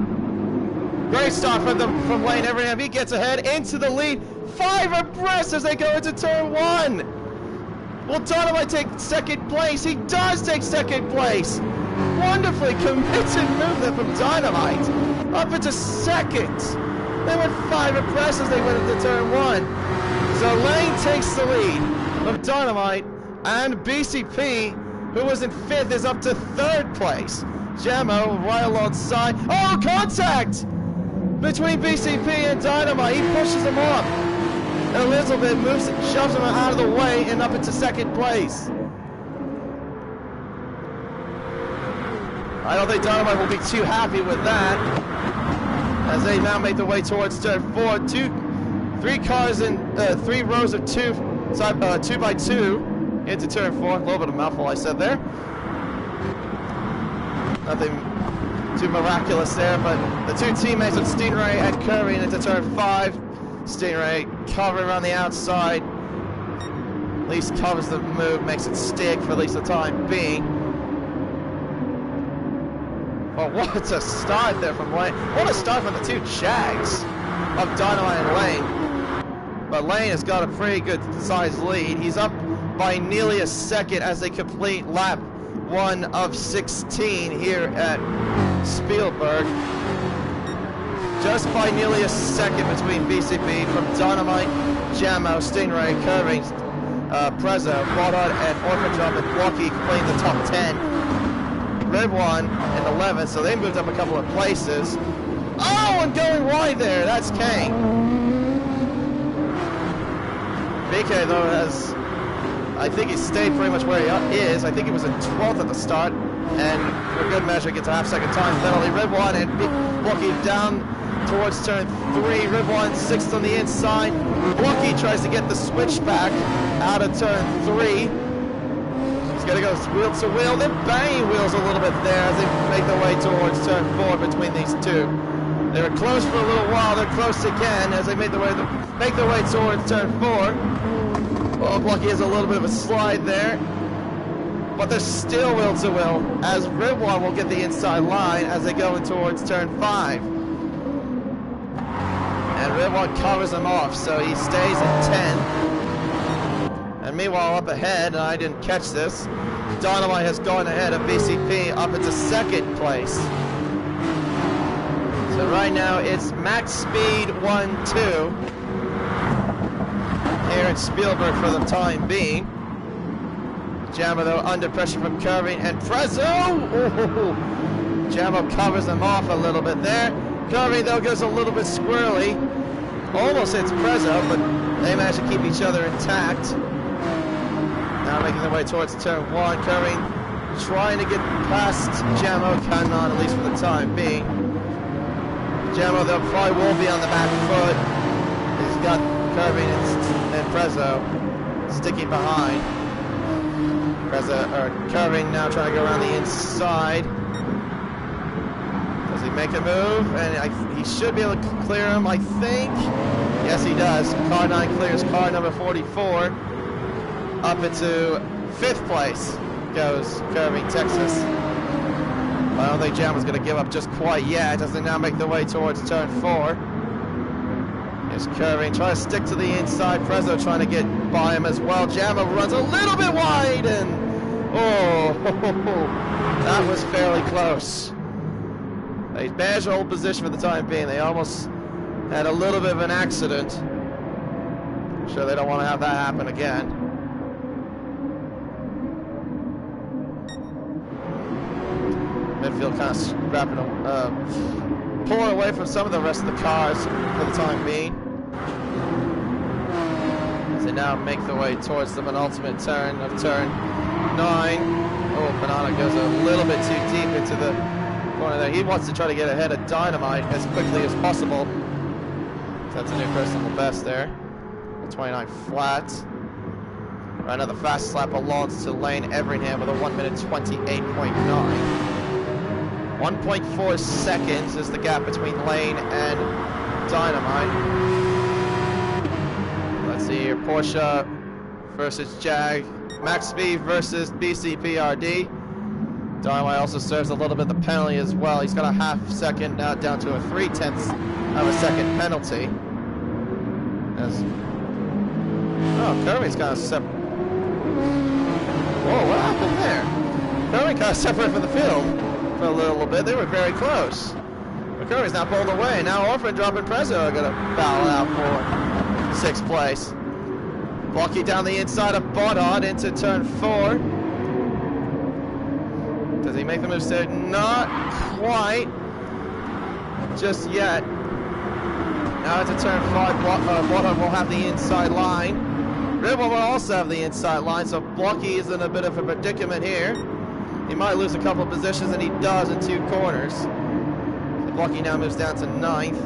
Speaker 1: Great start from Lane Everingham. He gets ahead into the lead. 5 abreast as they go into turn 1. Will Dynamite take second place? He does take second place. Wonderfully committed move there from Dynamite. Up into second. They went 5 abreast as they went into turn 1. So Lane takes the lead from Dynamite, and BCP, who was in 5th, is up to 3rd place. Gemmo right alongside. Oh, contact between BCP and Dynamite. He pushes him off. And Elizabeth shoves him out of the way and up into 2nd place. I don't think Dynamite will be too happy with that, as they now make their way towards turn 4. 3 rows of 2 by 2 into turn 4. A little bit of mouthful I said there. Nothing too miraculous there, but the 2 teammates of Stingray and Curry into turn 5. Stingray covering around the outside. At least covers the move, makes it stick for at least the time being. Well, what a start there from Lane. What a start from the 2 Jags of Dynamite and Lane. But Lane has got a pretty good sized lead. He's up by nearly a second as they complete lap 1 of 16 here at Spielberg. Just by nearly a second between BCP from Dynamite, Gemmo, Stingray, Curving, Prezzo, Quadard, and Orphan and Blocky completing the top 10. Red One in 11th, so they moved up a couple of places. Oh, and going wide there, that's Kane. BK, though, has, I think he stayed pretty much where he is. I think he was in 12th at the start, and for good measure gets a half-second time penalty. Red One and Blocky down towards turn 3. Red One 6th on the inside. Blocky tries to get the switchback out of turn 3. Gonna go wheel to wheel, they're banging wheels a little bit there as they make their way towards turn 4 between these 2. They were close for a little while, they're close again as they make their way towards turn 4. Well, Blocky has a little bit of a slide there, but they're still wheel to wheel as Red One will get the inside line as they go in towards turn 5. And Red One covers them off, so he stays at 10. And meanwhile, up ahead, and I didn't catch this, Dynamite has gone ahead of BCP up into 2nd place. So right now, it's max speed 1-2 here at Spielberg for the time being. Gemmo, though, under pressure from Curving and Prezzo. Gemmo covers them off a little bit there. Curving, though, goes a little bit squirrely. Almost hits Prezzo, but they manage to keep each other intact. Now making their way towards turn 1. Curving trying to get past Gemmo, cannot, at least for the time being. Gemmo, though, probably will be on the back foot. He's got Curving and Prezzo sticking behind. Curving now trying to go around the inside. Does he make a move? And he should be able to clear him, I think. Yes, he does. Car 9 clears car number 44. Up into 5th place goes Curving Texas. I don't think Jamo's going to give up just quite yet as they now make their way towards turn 4. Here's Curving, trying to stick to the inside. Prezzo trying to get by him as well. Jamo runs a little bit wide, and oh, that was fairly close. They managed to hold position for the time being. They almost had a little bit of an accident. I'm sure they don't want to have that happen again. Midfield kind of scrapping, pulling away from some of the rest of the cars for the time being. As they now make their way towards the penultimate turn of turn 9. Oh, Banana goes a little bit too deep into the corner there. He wants to try to get ahead of Dynamite as quickly as possible. That's a new personal best there. 29 flat. Right now the fastest lap belongs to Lane Everingham with a 1 minute 28.9. 1.4 seconds is the gap between Lane and Dynamite. Let's see here, Porsche versus Jag. Max Speed versus BCPRD. Dynamite also serves a little bit of the penalty as well. He's got a half second, now down to a 3/10 of a second penalty. Curving's kind of separate. Whoa, what happened there? Curving kind of separated from the field for a little bit. They were very close. But Curving's now pulled away. Now Orphan Drop and Prezzo are going to battle out for 6th place. Blocky down the inside of Bodhard into turn 4. Does he make the move there? Not quite. Just yet. Now into turn 5, Bodhard will have the inside line. Ribble will also have the inside line, so Blocky is in a bit of a predicament here. He might lose a couple of positions, and he does in 2 corners. So Blocky now moves down to 9th.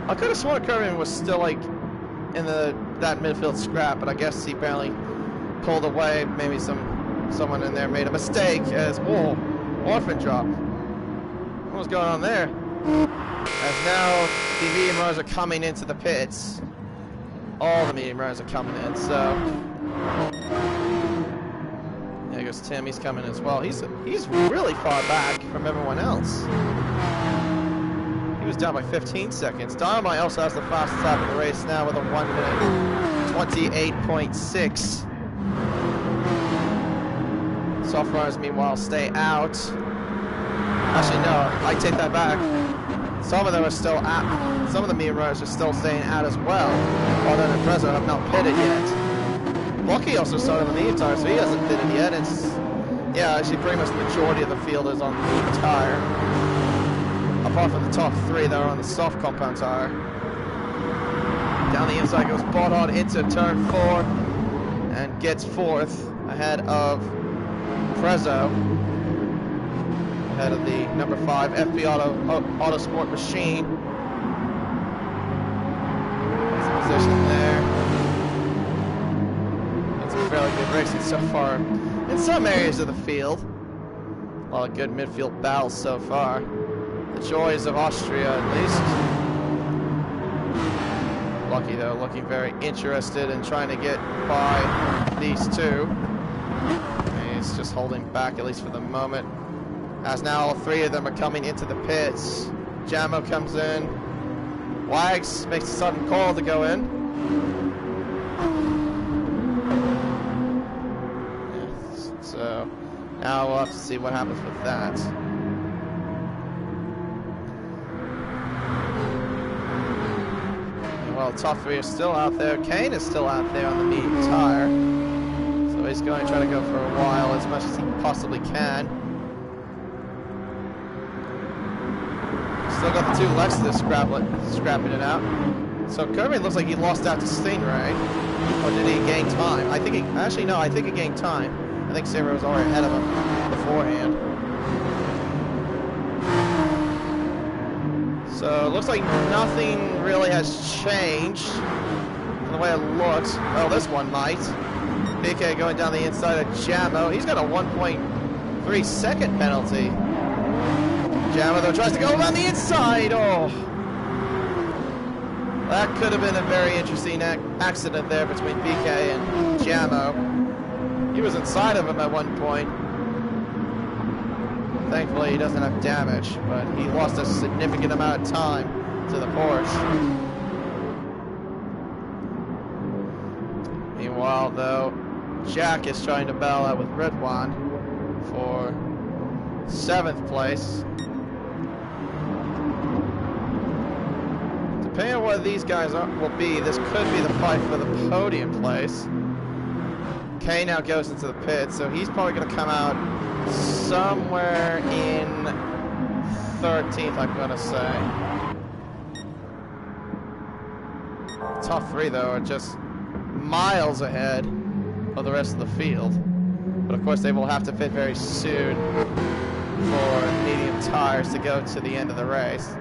Speaker 1: I could have sworn Curvin was still like in that midfield scrap, but I guess he apparently pulled away. Maybe someone in there made a mistake as Orphan Drop. What was going on there? As now the medium runners are coming into the pits. All the medium runners are coming in, so there goes Tim. He's coming as well. He's really far back from everyone else. He was down by 15 seconds. Dynamite also has the fastest lap of the race now with a 1 minute 28.6. Soft runners, meanwhile, stay out. Actually, no, I take that back. Some of them are still out. Some of the medium runners are still staying out as well. Although the Prezzo have not pitted yet. Blocky also started on the medium tire, so he hasn't pitted yet. Actually pretty much the majority of the field is on the medium tire. Apart from the top 3 that are on the soft compound tire. Down the inside goes Bodhard into turn 4 and gets 4th ahead of Prezzo. Ahead of the number 5 FB Autosport machine. Nice position there. It's a fairly good racing so far in some areas of the field. A lot of good midfield battles so far. The joys of Austria, at least. Lucky though, looking very interested in trying to get by these 2. He's just holding back, at least for the moment. As now all 3 of them are coming into the pits. Jamo comes in. Wags makes a sudden call to go in. So now we'll have to see what happens with that. Well, top 3 are still out there. Kane is still out there on the medium tire. So he's going to try to go for a while as much as he possibly can. Still got the 2 lefts to scrapping it out. So Kirby looks like he lost out to Stingray. Or did he gain time? I think he gained time. I think Sarah was already ahead of him beforehand. So it looks like nothing really has changed from the way it looks. Well, this one might. PK going down the inside of Jamo. He's got a 1.3 second penalty. Jamo though tries to go around the inside. Oh. That could have been a very interesting accident there between BK and Jammo. He was inside of him at one point. Thankfully, he doesn't have damage, but he lost a significant amount of time to the Porsche. Meanwhile, though, Jack is trying to battle out with Ridwan for 7th place. Depending on what these guys will be, this could be the fight for the podium place. Kay now goes into the pit, so he's probably going to come out somewhere in 13th, I'm going to say. Top 3, though, are just miles ahead of the rest of the field. But of course, they will have to pit very soon for medium tires to go to the end of the race.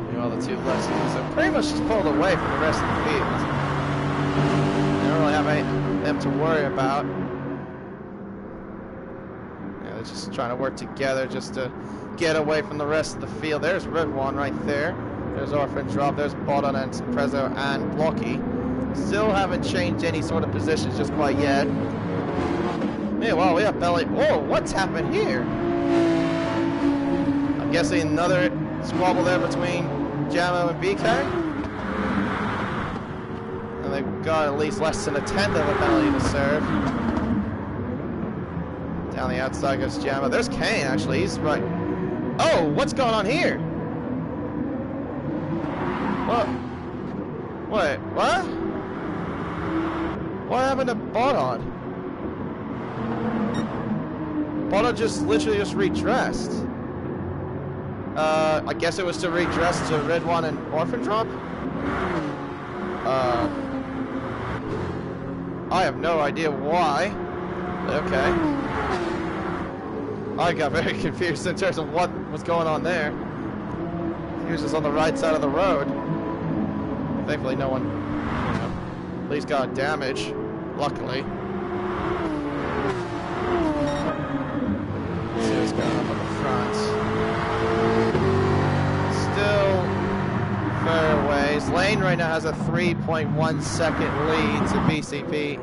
Speaker 1: Meanwhile, the two Lexuses are pretty much just pulled away from the rest of the field. They don't really have them to worry about. Yeah, they're just trying to work together just to get away from the rest of the field. There's Red One right there. There's Orphan Drop. There's Bodon and Prezzo and Blocky. Still haven't changed any sort of positions just quite yet. Meanwhile, we have Belly. Whoa, what's happened here? I'm guessing another squabble there between Jammo and BK. And they've got at least less than a tenth of a penalty to serve. Down the outside goes Jammo. There's Kane, actually. He's right. Oh, what's going on here? What? Wait, what? What happened to Bodon? Bodon just literally just redressed. I guess it was to redress to Red One and Orphan Drop? I have no idea why. But okay. I got very confused in terms of what was going on there. He was just on the right side of the road. Thankfully no one, at least got damage, luckily. Let's see what's going on the front. Still fair ways. Lane right now has a 3.1 second lead to BCP.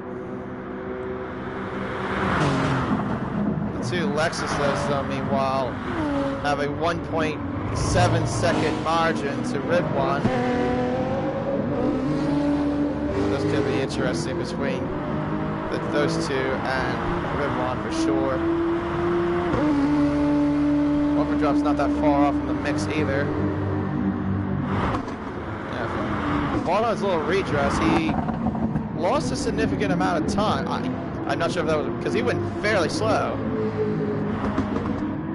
Speaker 1: The two Lexuses, though, meanwhile, have a 1.7 second margin to Red One. This could be interesting between those two and Red One for sure. Overdrop's not that far off in the mix either. Yeah, Bono's little redress, he lost a significant amount of time. I'm not sure if that was because he went fairly slow.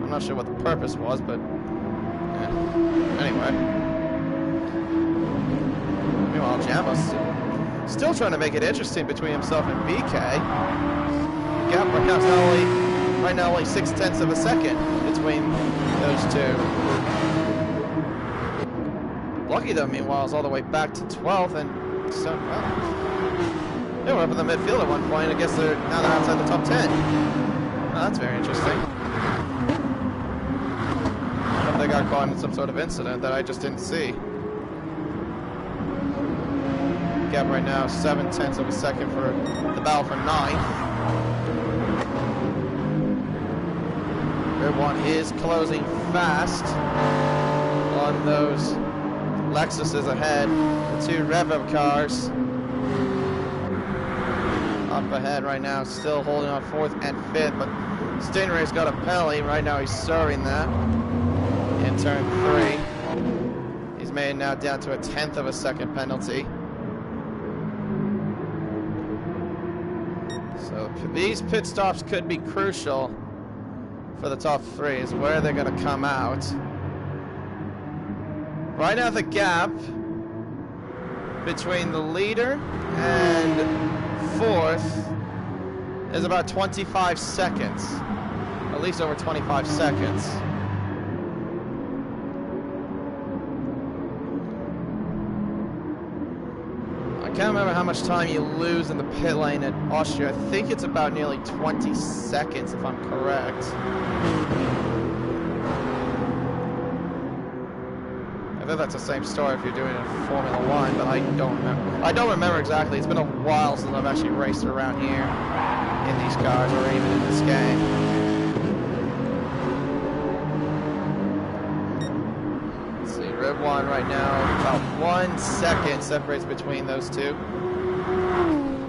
Speaker 1: I'm not sure what the purpose was, but yeah. Anyway. Meanwhile, Jammo's still trying to make it interesting between himself and BK. The gap right now only 0.6 of a second between those two. Lucky though, meanwhile, is all the way back to 12th, and so well, they were up in the midfield at one point. I guess they're outside the top 10. Oh, that's very interesting. I hope they got caught in some sort of incident that I just didn't see. Gap right now 0.7 of a second for the battle for 9th. Red One is closing fast on those Lexuses ahead. The two Revo cars up ahead right now, still holding on 4th and 5th, but Stingray's got a penalty. Right now he's serving that in turn 3. He's made now down to a 1/10 of a second penalty. So these pit stops could be crucial for the top 3, is where they're going to come out. Right now the gap between the leader and 4th is about 25 seconds. At least over 25 seconds. I can't remember how much time you lose in the pit lane at Austria. I think it's about nearly 20 seconds, if I'm correct. bet that's the same story if you're doing it in Formula 1, but I don't remember. I don't remember exactly. It's been a while since I've actually raced around here in these cars or even in this game. Let's see, Red 1 right now, about 1 second separates between those two.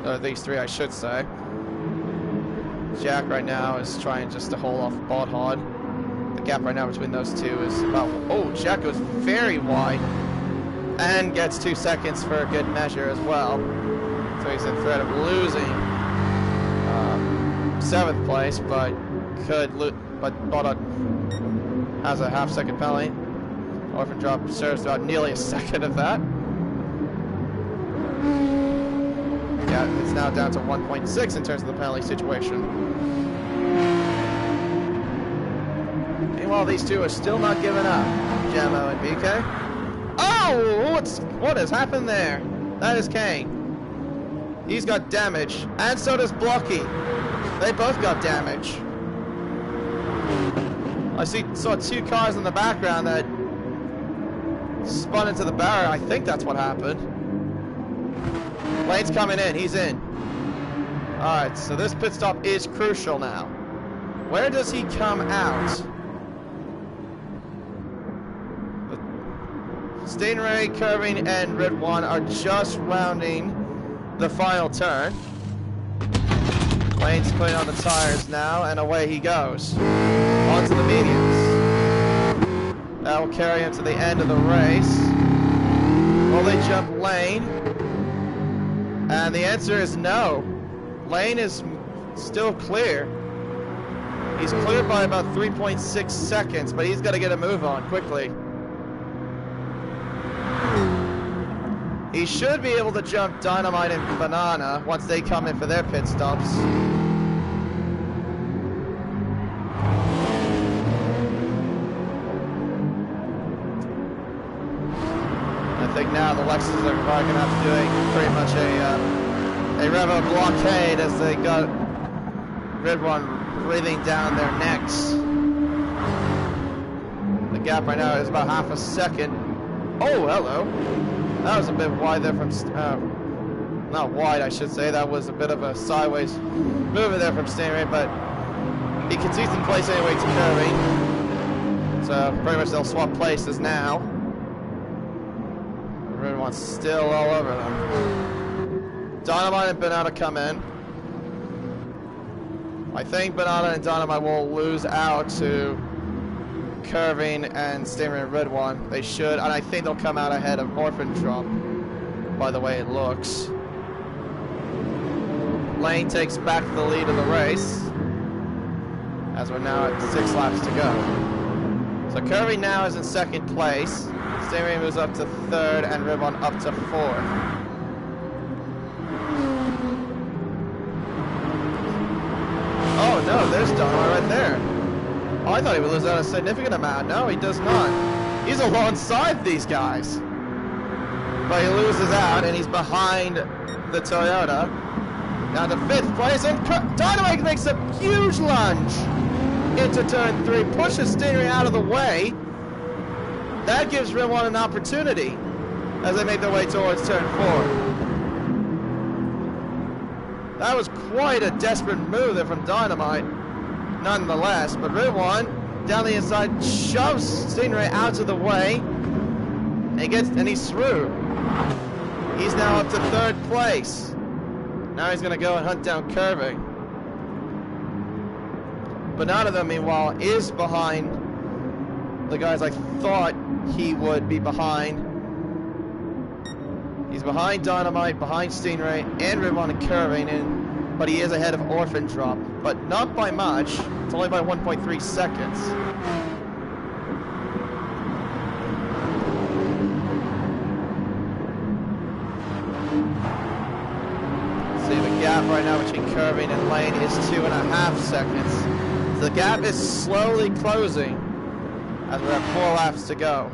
Speaker 1: Or these three, I should say. Jack right now is trying just to hold off Botthard. The gap right now between those two is about... Oh, Jack goes very wide and gets 2 seconds for a good measure as well. So he's in threat of losing 7th place, but Botthard has a half-second penalty. Orphan drop serves about nearly a second of that. Yeah, it's now down to 1.6 in terms of the penalty situation. Meanwhile, these two are still not giving up, Jamo and BK. Oh, what has happened there? That is Kane. He's got damage, and so does Blocky. They both got damage. I saw 2 cars in the background that spun into the barrier. I think that's what happened. Lane's coming in. He's in. Alright, so this pit stop is crucial now. Where does he come out? Stingray, Curving, and Red 1 are just rounding the final turn. Lane's putting on the tires now, and away he goes. Onto the mediums. That will carry him to the end of the race. Will they jump Lane? And the answer is no. Lane is still clear. He's cleared by about 3.6 seconds, but he's got to get a move on quickly. He should be able to jump Dynamite and Banana once they come in for their pit stops. I think now the Lexus are probably going to have to do pretty much a Revo blockade as they got Red 1 breathing down their necks. The gap right now is about half a second. Oh, hello. That was a bit wide there from... not wide, I should say. That was a bit of a sideways movement there from Stingray, but he can see some place anyway to Curvy. So pretty much they'll swap places now. Red 1's still all over them. Dynamite and Banana come in. I think Banana and Dynamite will lose out to Curving and Stingray and Red 1. They should, and I think they'll come out ahead of Orphan Drop, by the way it looks. Lane takes back the lead of the race, as we're now at 6 laps to go. So Curvy now is in 2nd place. Stingray moves up to 3rd, and Red 1 up to 4th. Oh no, there's Dynamite right there. Oh, I thought he would lose out a significant amount. No, he does not. He's alongside these guys. But he loses out, and he's behind the Toyota. Down to 5th place, and Dynamite makes a huge lunge into turn 3, pushes Stingray out of the way. That gives Red 1 an opportunity as they make their way towards turn 4. That was quite a desperate move there from Dynamite, nonetheless. But Red 1 down the inside shoves Stingray out of the way, and he's through. He's now up to 3rd place. Now he's going to go and hunt down Curvy. Banana, though, meanwhile, is behind the guys I thought he would be behind. He's behind Dynamite, behind Stingray, and Red 1 and Curvy, but he is ahead of Orphan Drop, but not by much. It's only by 1.3 seconds. See, the gap right now between Curvy and Lane is 2.5 seconds. So the gap is slowly closing as we have 4 laps to go.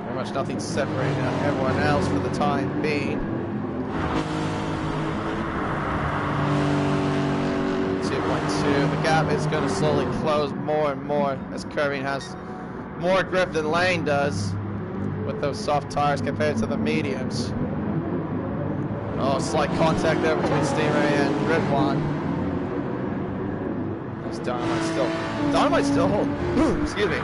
Speaker 1: Very much nothing separating everyone else for the time being. 2.2 The gap is going to slowly close more and more as Curving has more grip than Lane does with those soft tires compared to the mediums. Oh, slight contact there between Stingray and Ridwan. There's Dynamite still holding, excuse me.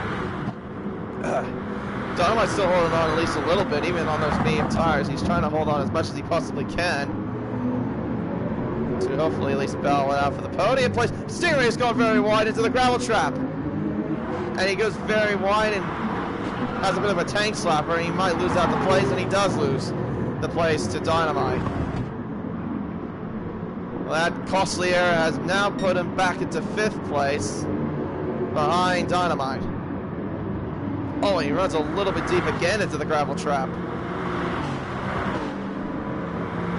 Speaker 1: Dynamite still holding on at least a little bit, even on those medium tires. He's trying to hold on as much as he possibly can to hopefully at least battle it out for the podium place. Stingray is going very wide into the gravel trap. And he goes very wide and has a bit of a tank slapper, and he might lose out the place, and he does lose the place to Dynamite. Well, that costly error has now put him back into 5th place behind Dynamite. Oh, and he runs a little bit deep again into the gravel trap.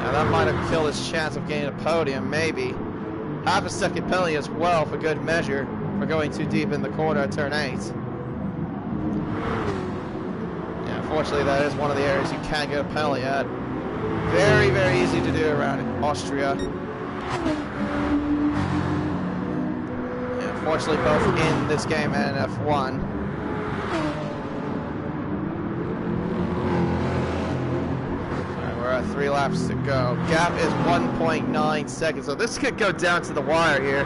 Speaker 1: Now that might have killed his chance of getting a podium, maybe. Half a second penalty as well for good measure for going too deep in the corner at turn 8. Yeah, unfortunately that is one of the areas you can get a penalty at. Very, very easy to do around Austria. Yeah, unfortunately both in this game and F1. We're at 3 laps to go. Gap is 1.9 seconds, so this could go down to the wire here.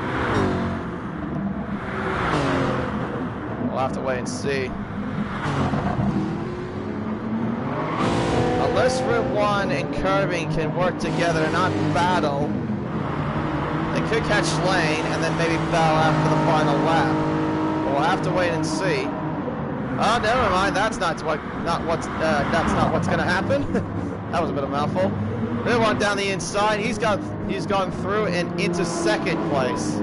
Speaker 1: We'll have to wait and see. Unless Ridwan and Curving can work together and not battle, they could catch Lane and then maybe battle after the final lap. But we'll have to wait and see. Oh, never mind. That's not what's going to happen. That was a bit of a mouthful. Ridwan down the inside. He's gone through and into 2nd place,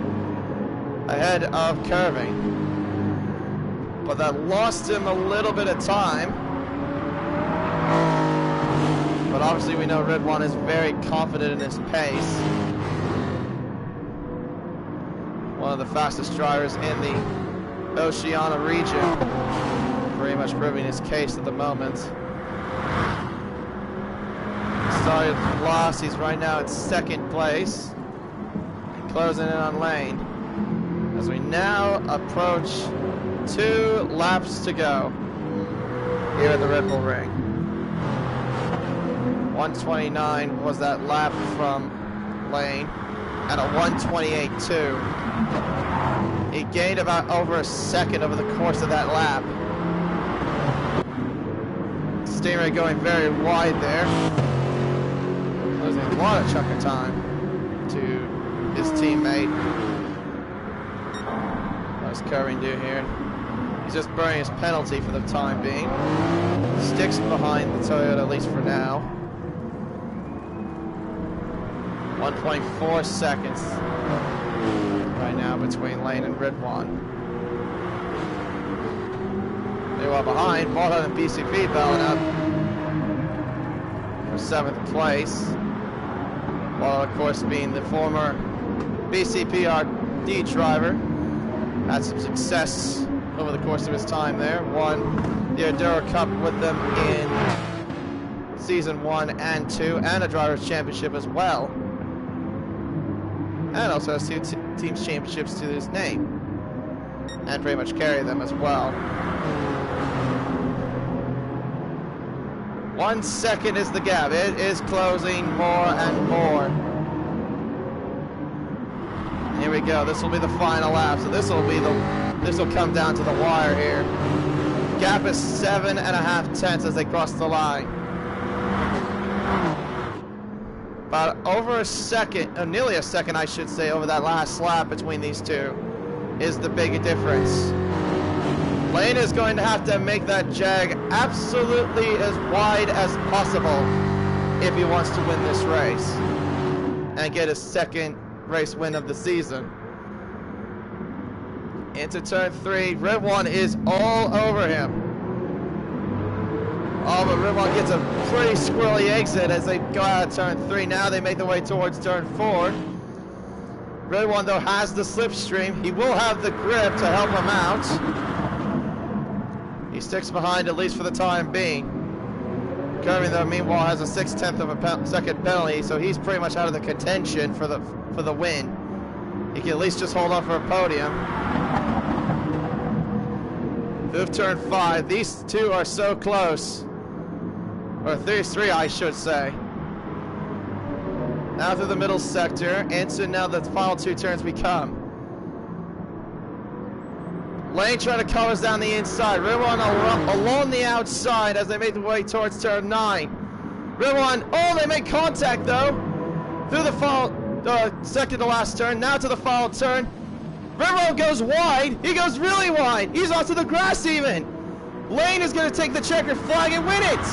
Speaker 1: ahead of Curving. But that lost him a little bit of time. But obviously we know Ridwan is very confident in his pace. One of the fastest drivers in the Oceania region. Pretty much proving his case at the moment. Started last, he's right now at 2nd place. And closing in on Lane. As we now approach 2 laps to go here at the Red Bull Ring. 129 was that lap from Lane, and a 128.2. He gained about over a second over the course of that lap. Stingray going very wide there. Losing a lot of chunk of time to his teammate. What does Curving do here? He's just burning his penalty for the time being. Sticks behind the Toyota, at least for now. 1.4 seconds right now between Lane and Ridwan. They were behind. Ballhead and BCP battling up for 7th place. While, of course, being the former BCP RD driver. Had some success over the course of his time there. Won the Enduro Cup with them in Season 1 and 2, and a Drivers' Championship as well. And also has 2 teams championships to his name. And pretty much carry them as well. 1 second is the gap. It is closing more and more. Here we go. This will be the final lap. So this will come down to the wire here. Gap is 7.5 tenths as they cross the line. About over a second, nearly a second I should say, over that last lap between these two is the big difference. Lane is going to have to make that Jag absolutely as wide as possible if he wants to win this race and get his 2nd race win of the season. Into turn 3, Ridwan is all over him. Oh, but Ridwan gets a pretty squirrely exit as they go out of turn 3. Now they make their way towards turn 4. Ridwan, though, has the slipstream. He will have the grip to help him out. He sticks behind, at least for the time being. Curving, though, meanwhile, has a 6/10 of a second penalty, so he's pretty much out of the contention for the win. he can at least just hold on for a podium. Through turn 5. These two are so close. Or these three, I should say. Now through the middle sector. Into now the final 2 turns we come. Lane trying to cover us down the inside. Rimon along the outside as they make their way towards turn 9. Rimon, oh, they make contact though. Through the final, second to last turn. Now to the final turn. Rimon goes wide. He goes really wide. He's onto the grass even. Lane is going to take the checkered flag and win it.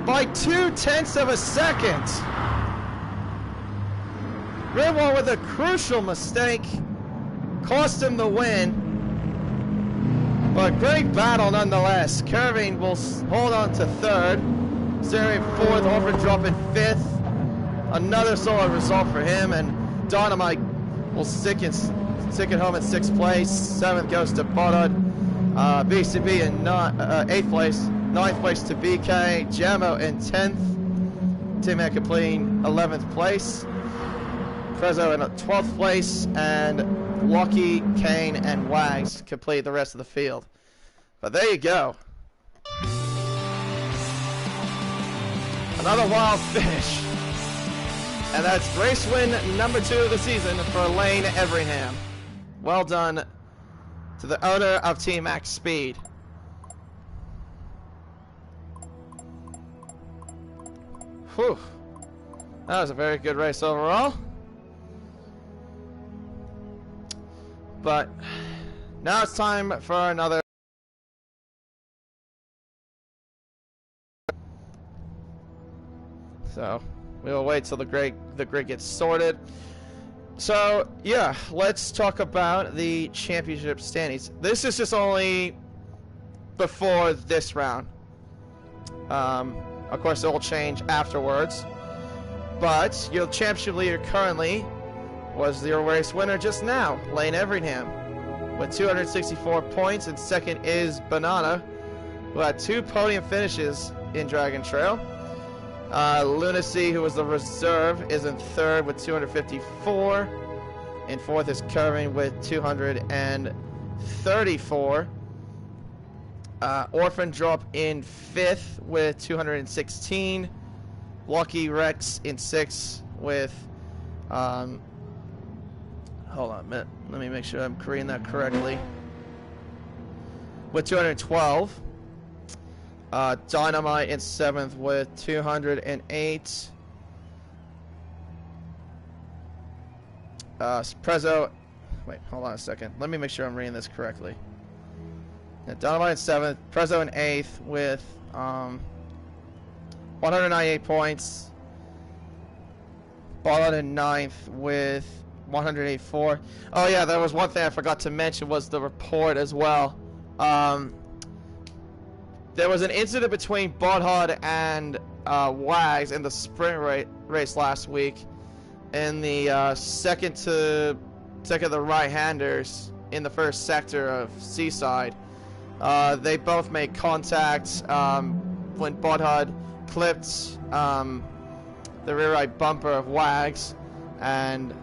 Speaker 1: By 0.2 of a second. Rimon with a crucial mistake. Cost him the win, but great battle nonetheless. Curving will hold on to 3rd, Sterling 4th, Orphan dropping 5th. Another solid result for him, and Dynamite will stick it home in 6th place. 7th goes to Bodod. BCB in 8th place. 9th place to BK. Jamo in 10th. Tim completing 11th place. Prezzo in 12th place, and Lucky, Kane, and Wags complete the rest of the field. But there you go. Another wild finish. And that's race win number 2 of the season for Lane Everingham. Well done to the owner of Team Max Speed. Whew. That was a very good race overall. But now it's time for another. So we'll wait till the grid gets sorted. So yeah, let's talk about the championship standings. This is just only before this round. Of course, it will change afterwards. But your championship leader currently was your race winner just now, Lane Everingham, with 264 points, and second is Banana, who had 2 podium finishes in Dragon Trail. Lunacy, who was the reserve, is in 3rd with 254. In 4th is Curving with 234. Orphan Drop in 5th with 216. Lucky Rex in 6th with hold on a minute. Let me make sure I'm reading that correctly. With 212. Dynamite in 7th with 208. Prezzo. Wait, hold on a second. Let me make sure I'm reading this correctly. Yeah, Dynamite in 7th. Prezzo in 8th with 198 points. Ballard in 9th with 184. Oh yeah, there was one thing I forgot to mention was the report as well. There was an incident between Bodhod and Wags in the sprint race last week. In the second to the right-handers in the first sector of Seaside. They both made contact when Bodhod clipped the rear right bumper of Wags, and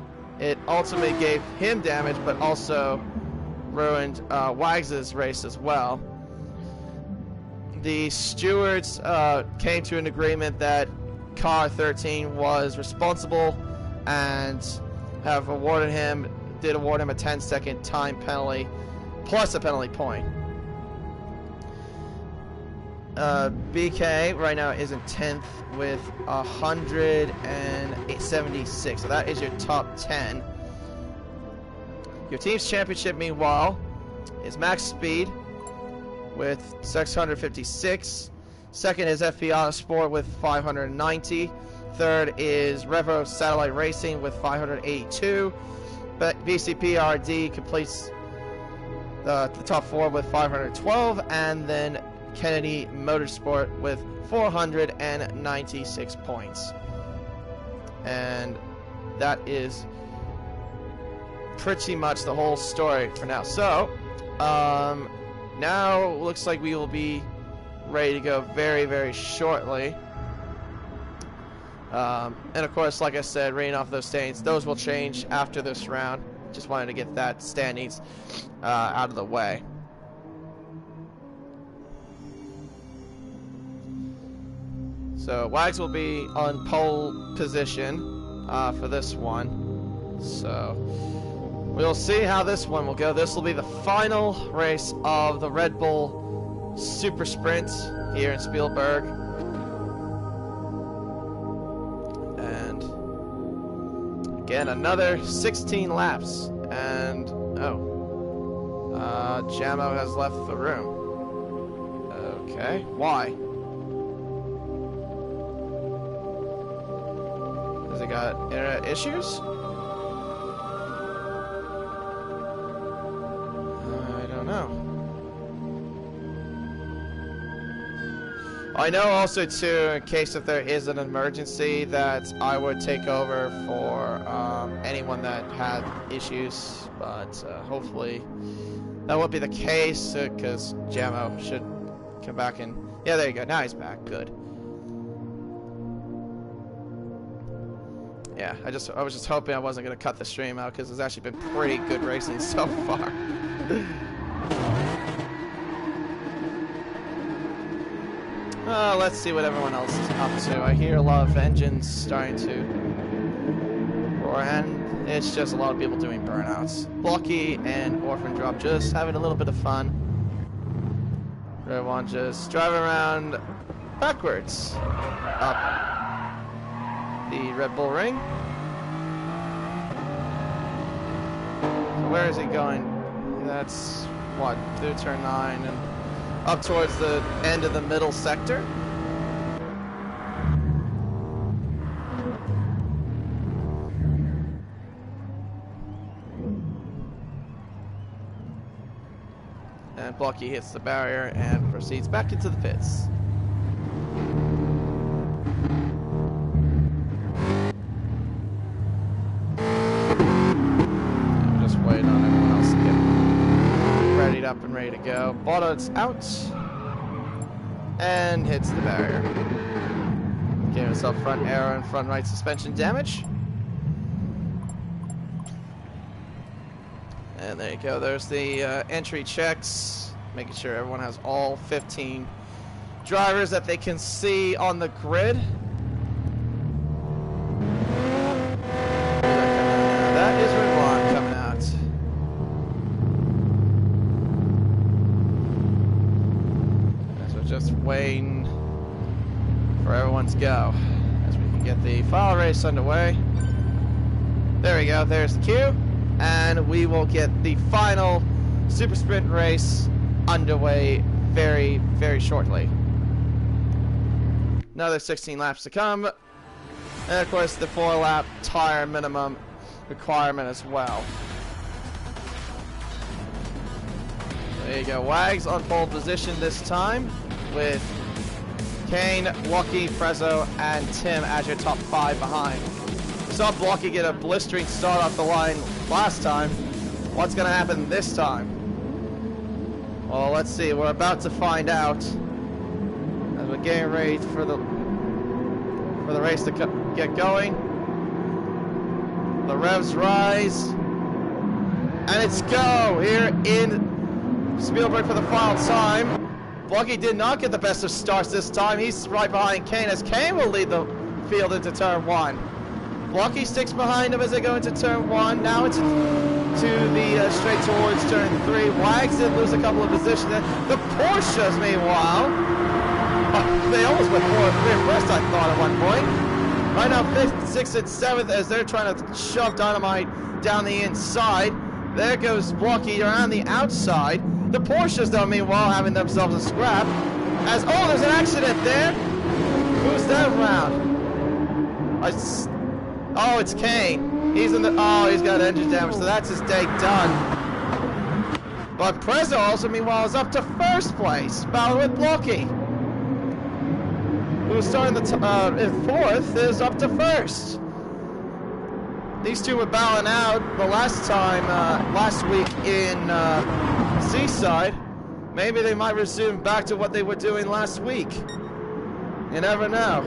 Speaker 1: it ultimately gave him damage, but also ruined Wags' race as well. The stewards came to an agreement that car 13 was responsible and did award him a 10-second time penalty plus a penalty point. BK right now is in 10th with 176. So that is your top 10. Your team's championship, meanwhile, is Max Speed with 656. Second is FP Autosport with 590. Third is Revo Satellite Racing with 582. But BCP RD completes the top 4 with 512. And then Kennedy Motorsport with 496 points. And that is pretty much the whole story for now. So, now looks like we will be ready to go very, very shortly. And of course, like I said, reading off those standings, those will change after this round. Just wanted to get that standings out of the way. So Wags will be on pole position for this one. So we'll see how this one will go. This will be the final race of the Red Bull Super Sprint here in Spielberg. And again, another 16 laps. And Jamo has left the room. Okay, why? Has he got internet issues? I don't know. I know also too, in case if there is an emergency, that I would take over for anyone that had issues, but hopefully that won't be the case, because Jamo should come back and... Yeah, there you go. Now he's back. Good. Yeah, I was just hoping I wasn't going to cut the stream out, because it's actually been pretty good racing so far. Let's see what everyone else is up to. I hear a lot of engines starting to roar, and it's just a lot of people doing burnouts. Blocky and Orphan Drop just having a little bit of fun. Everyone just driving around backwards up the Red Bull Ring. So where is he going? That's what, through turn 9 and up towards the end of the middle sector. And Blocky hits the barrier and proceeds back into the pits. Just waiting on everyone else to get readied up and ready to go. Bono's out and hits the barrier. Giving himself front aero and front right suspension damage. And there you go, there's the entry checks, making sure everyone has all 15 drivers that they can see on the grid. That is Ridwan coming out. So just waiting for everyone's go as we can get the final race underway. There we go, there's the cue. And we will get the final Super Sprint race underway very, very shortly. Another 16 laps to come. And of course the 4-lap tire minimum requirement as well. There you go, Wags on pole position this time with Kane, Lucky, Prezzo, and Tim as your top 5 behind. Saw Blocky get a blistering start off the line last time. What's going to happen this time? Well, let's see. We're about to find out as we're getting ready for the race to get going. The revs rise, and it's go here in Spielberg for the final time. Blocky did not get the best of starts this time. He's right behind Kane, as Kane will lead the field into turn 1. Blocky sticks behind him as they go into turn 1. Now it's to the straight towards turn 3. Wags did lose a couple of positions. The Porsches, meanwhile, they almost went 4 and 3 abreast, I thought, at one point. Right now, 5th, 6th, and 7th as they're trying to shove Dynamite down the inside. There goes Blocky around the outside. The Porsches, though, meanwhile, having themselves a scrap. As there's an accident there. Who's that around? Oh, it's Kane. He's in the... Oh, he's got engine damage, so that's his day done. But Prezzo also, meanwhile, is up to 1st place, battling with Blocky. Who's starting in 4th, is up to 1st. These two were battling out the last time, last week in Seaside. Maybe they might resume back to what they were doing last week. You never know.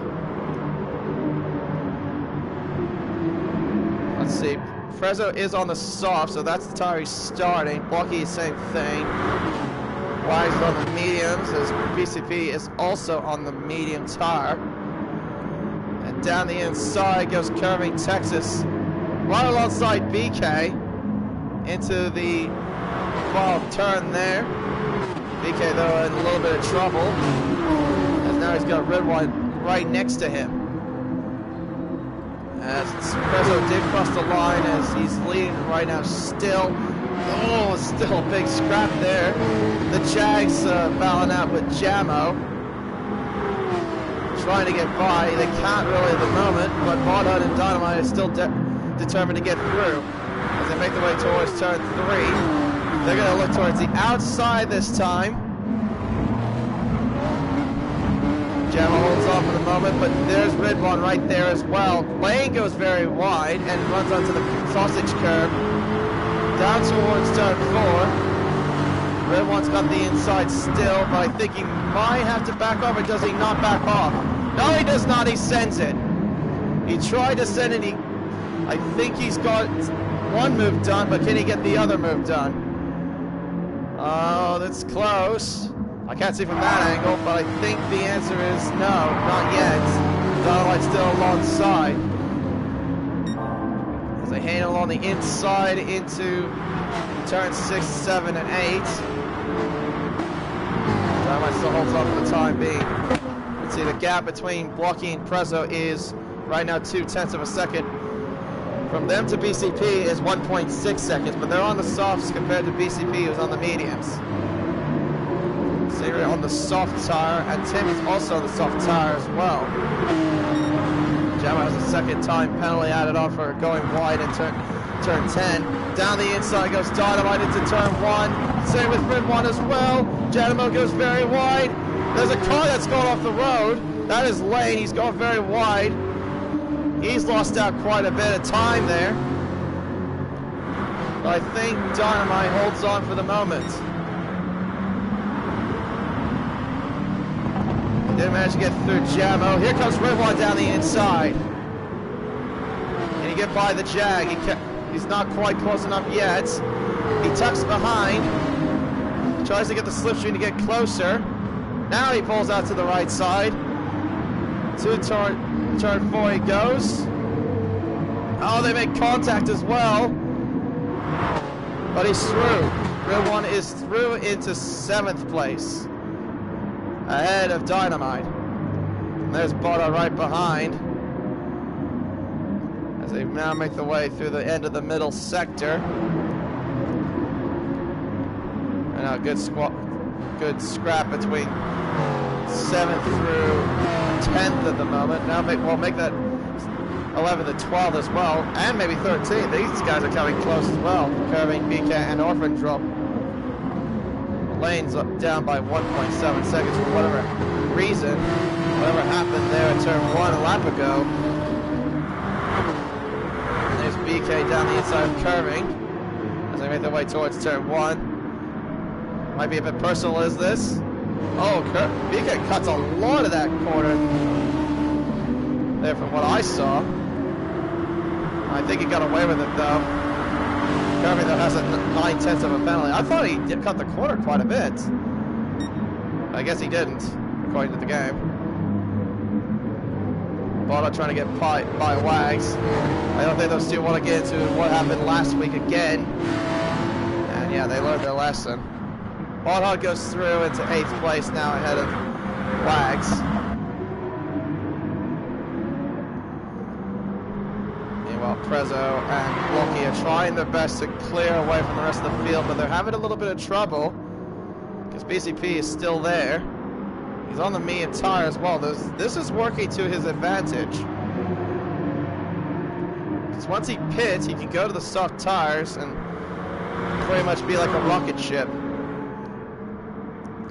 Speaker 1: let's see. Prezzo is on the soft, so that's the tire he's starting. Blocky, same thing. Wags is on the mediums, as BCP is also on the medium tire. And down the inside goes curving Texas, right alongside BK into the final turn there. BK though in a little bit of trouble, as now he's got red one right next to him. As Prezzo did cross the line, as he's leading right now still. Oh, still a big scrap there. The Jags battling out with Jamo, trying to get by. They can't really at the moment, but Bardot and Dynamite are still determined to get through. As they make their way towards turn 3, they're going to look towards the outside this time. Jamo holds off for the moment, but there's Ridwan right there as well. Lane goes very wide and runs onto the sausage curb. Down towards turn 4. Ridwan's got the inside still, but I think he might have to back off, or does he not back off? No, he does not. He sends it. He tried to send it. I think he's got one move done, but can he get the other move done? Oh, that's close. I can't see from that angle, but I think the answer is no, not yet. Dynamite's still alongside. As they handle on the inside into turn 6, 7, and 8. Dynamite still holds on for the time being. You can see the gap between Blocky and Prezzo is right now 0.2 of a second. From them to BCP is 1.6 seconds, but they're on the softs compared to BCP, who's on the mediums. Xavier on the soft tire, and Tim is also on the soft tire as well. Jamo has a second time penalty added on for going wide in turn 10. Down the inside goes Dynamite into turn 1. Same with Red 1 as well. Jamo goes very wide. There's a car that's going off the road. That is Lane. He's going very wide. He's lost out quite a bit of time there. But I think Dynamite holds on for the moment. Didn't manage to get through Jamo. Here comes Red One down the inside. Can he get by the Jag? He's not quite close enough yet. He tucks behind. Tries to get the slipstream to get closer. Now he pulls out to the right side. To turn 4 he goes. Oh, they make contact as well. But he's through. Red One is through into 7th place, ahead of Dynamite. And there's Botta right behind, as they now make their way through the end of the middle sector. And now good scrap between 7th through 10th at the moment. Now we'll make that 11th to 12th as well, and maybe 13th. These guys are coming close as well. Curving, BK, and Orphan drop. Lane's down by 1.7 seconds for whatever reason. Whatever happened there at turn 1 a lap ago. And there's BK down the inside of curving as they make their way towards turn 1. Might be a bit personal, is this? Oh, BK cuts a lot of that corner there from what I saw. I think he got away with it though. Kirby though has a 9/10 of a penalty. I thought he did cut the corner quite a bit. I guess he didn't, according to the game. Botta trying to get by Wags. I don't think those two want to get into what happened last week again. And yeah, they learned their lesson. Botta goes through into 8th place now ahead of Wags. Meanwhile, Prezzo and Blocky are trying their best to clear away from the rest of the field, but they're having a little bit of trouble because BCP is still there. He's on the medium tire as well. This is working to his advantage. Because once he pits, he can go to the soft tires and pretty much be like a rocket ship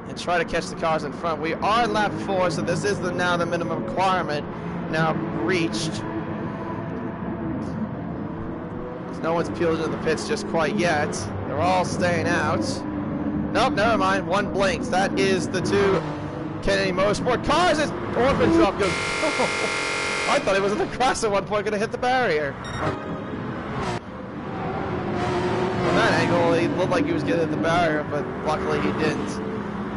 Speaker 1: and try to catch the cars in front. We are at lap 4, so this is now the minimum requirement now reached. No one's peeled into the pits just quite yet. They're all staying out. Nope, never mind. One blinks. That is the two Kennedy Motorsport cars. As Orphan drop goes. Oh, I thought he was in the grass at one point, going to hit the barrier. that angle, he looked like he was getting at the barrier, but luckily he didn't.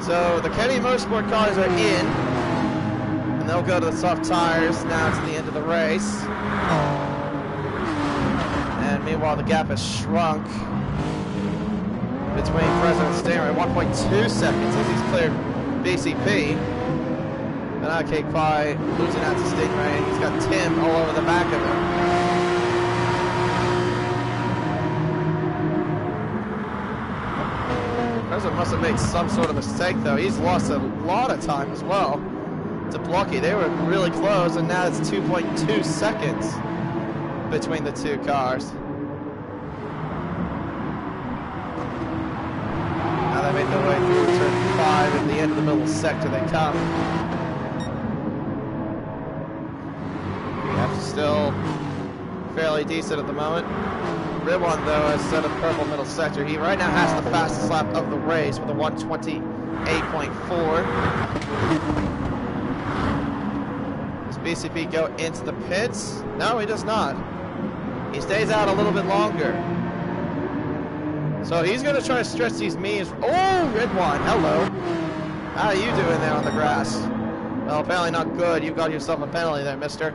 Speaker 1: So the Kennedy Motorsport cars are in, and they'll go to the soft tires now to the end of the race. And meanwhile, the gap has shrunk between President and Stingray, 1.2 seconds as he's cleared BCP. And now Cake Pie losing out to Stingray, and he's got Tim all over the back of him. President must have made some sort of mistake, though. He's lost a lot of time as well to Blocky. They were really close, and now it's 2.2 seconds between the two cars. Now they make their way through turn 5 at the end of the middle sector they come. That's still fairly decent at the moment. Ribbon, though, has set a purple middle sector. He right now has the fastest lap of the race with a 128.4. Does BCP go into the pits? No, he does not. He stays out a little bit longer. So he's going to try to stretch these means. Oh, Ribbon, hello. How are you doing there on the grass? Well, apparently not good. You got yourself a penalty there, mister.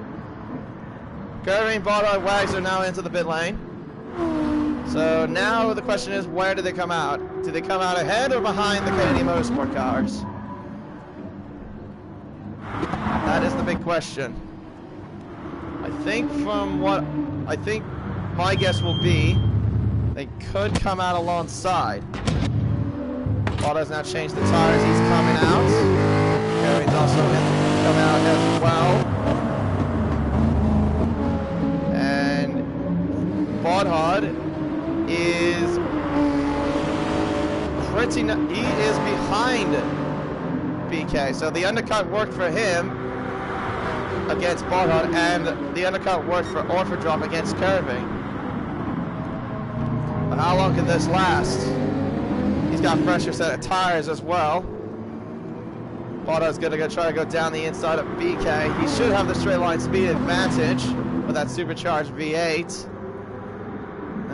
Speaker 1: Curving, Bottom, Wags are now into the pit lane. So now the question is, where do they come out? Do they come out ahead or behind the Kennedy Motorsport cars? That is the big question. I think my guess will be they could come out alongside. Botto's now changed the tires, he's coming out. Curving's also come out as well. Bodhard is he is behind BK, so the undercut worked for him against Bodhard, and the undercut worked for Orfordrop against Curving. But how long can this last? He's got pressure set of tires as well. Bodhard's gonna try to go down the inside of BK. He should have the straight line speed advantage with that supercharged V8.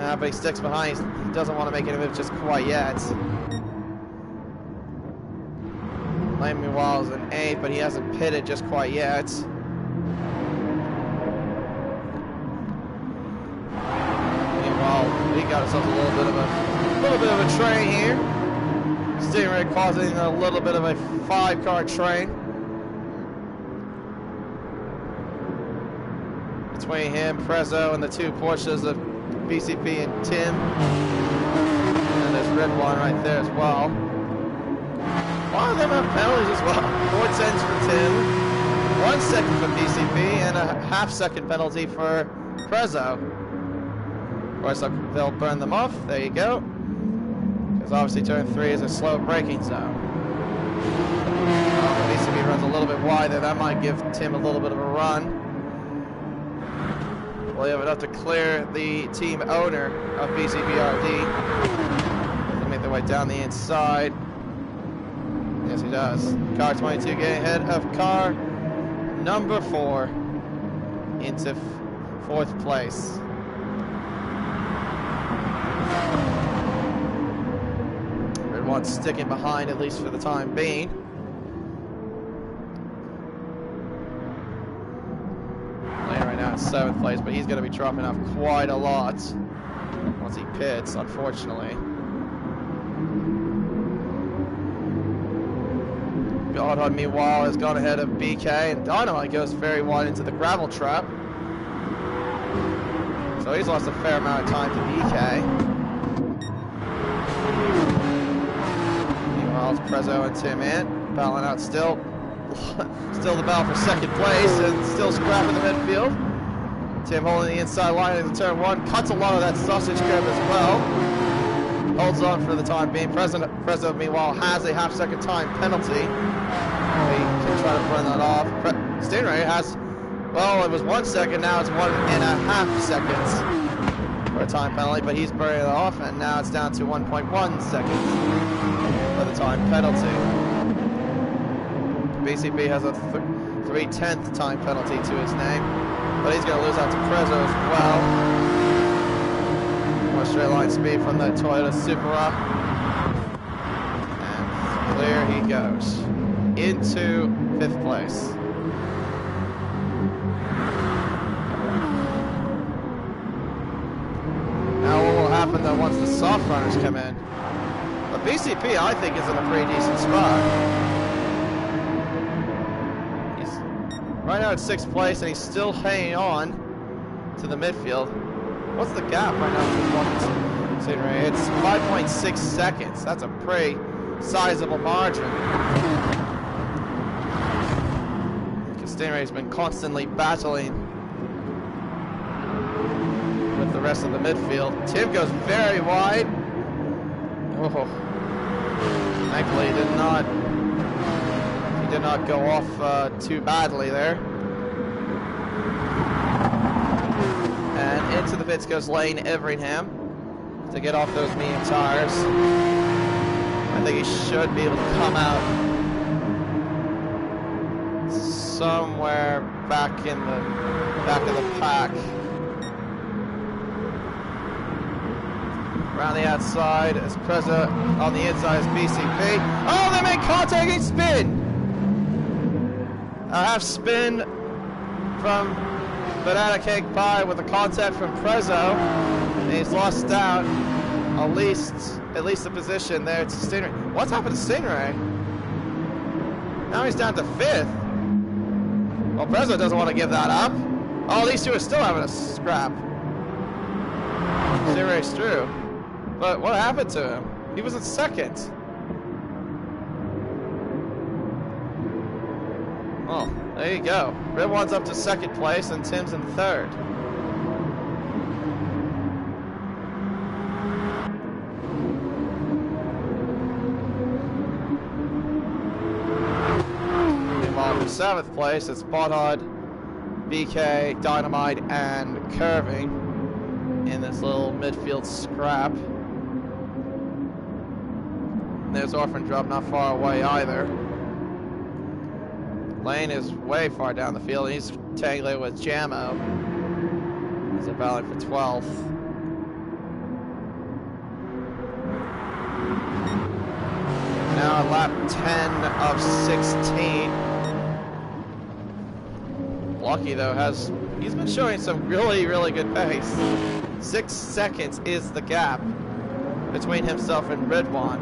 Speaker 1: But he sticks behind. He doesn't want to make any move just quite yet. Lane meanwhile is an 8, but he hasn't pitted just quite yet. Meanwhile, we got ourselves a little bit of a train here. Stingray causing a little bit of a 5-car train between him, Prezzo, and the two Porsches of BCP and Tim. And there's red one right there as well. A lot of them have penalties as well. 4 tenths for Tim, 1 second for BCP, and a half-second penalty for Prezzo. Of course, they'll burn them off. There you go. Because obviously turn 3 is a slow braking zone. BCP runs a little bit wide there. That might give Tim a little bit of a run. Well, you have enough to clear the team owner of BCBRD. They make their way down the inside. Yes, he does. Car 22 getting ahead of car number 4 into 4th place. Red one sticking behind, at least for the time being. Right now in 7th place, but he's going to be dropping off quite a lot once he pits, unfortunately. Godhard, meanwhile, has gone ahead of BK, and Dynamite goes very wide into the gravel trap. So he's lost a fair amount of time to BK. Meanwhile, it's Prezzo and Tim in, battling out still. Still the battle for 2nd place, and still scrapping the midfield. Tim holding the inside line into turn 1, cuts a lot of that sausage curve as well. Holds on for the time being. Prezzo, meanwhile, has a half-second time penalty. He can try to burn that off. Stingray has, well, it was 1 second, now it's 1.5 seconds for a time penalty, but he's burning it off, and now it's down to 1.1 seconds for the time penalty. BCP has a 3/10th time penalty to his name, but he's going to lose out to Prezzo as well. more straight line speed from the Toyota Supra. And clear he goes into 5th place. Now what will happen though once the soft runners come in? But BCP, I think, is in a pretty decent spot. He's right now at 6th place, and he's still hanging on to the midfield. What's the gap right now? It's 5.6 seconds. That's a pretty sizable margin. Stingray's been constantly battling with the rest of the midfield. Tim goes very wide. Oh, thankfully he did not go off too badly there. And into the pits goes Lane Everingham to get off those medium tires. I think he should be able to come out somewhere back in the back of the pack. Around the outside is Preza, on the inside is BCP. Oh, they make contact and spin! A half spin from Banana Cake Pie with a contact from Prezzo. And he's lost out at least the position there to Stingray. What's happened to Stingray? Now he's down to 5th. Well, Prezzo doesn't want to give that up. Oh, these two are still having a scrap. Stingray's through. But what happened to him? He was in 2nd. Oh, there you go. Red One's up to 2nd place and Tim's in 3rd. Meanwhile, in 7th place, it's Botod, BK, Dynamite, and Curving in this little midfield scrap. There's Orphan Drop not far away either. Lane is way far down the field. He's tangling with Jamo. He's battling for 12th. Now at lap 10 of 16. Blocky though he's been showing some really, really good pace. 6 seconds is the gap between himself and Ridwan.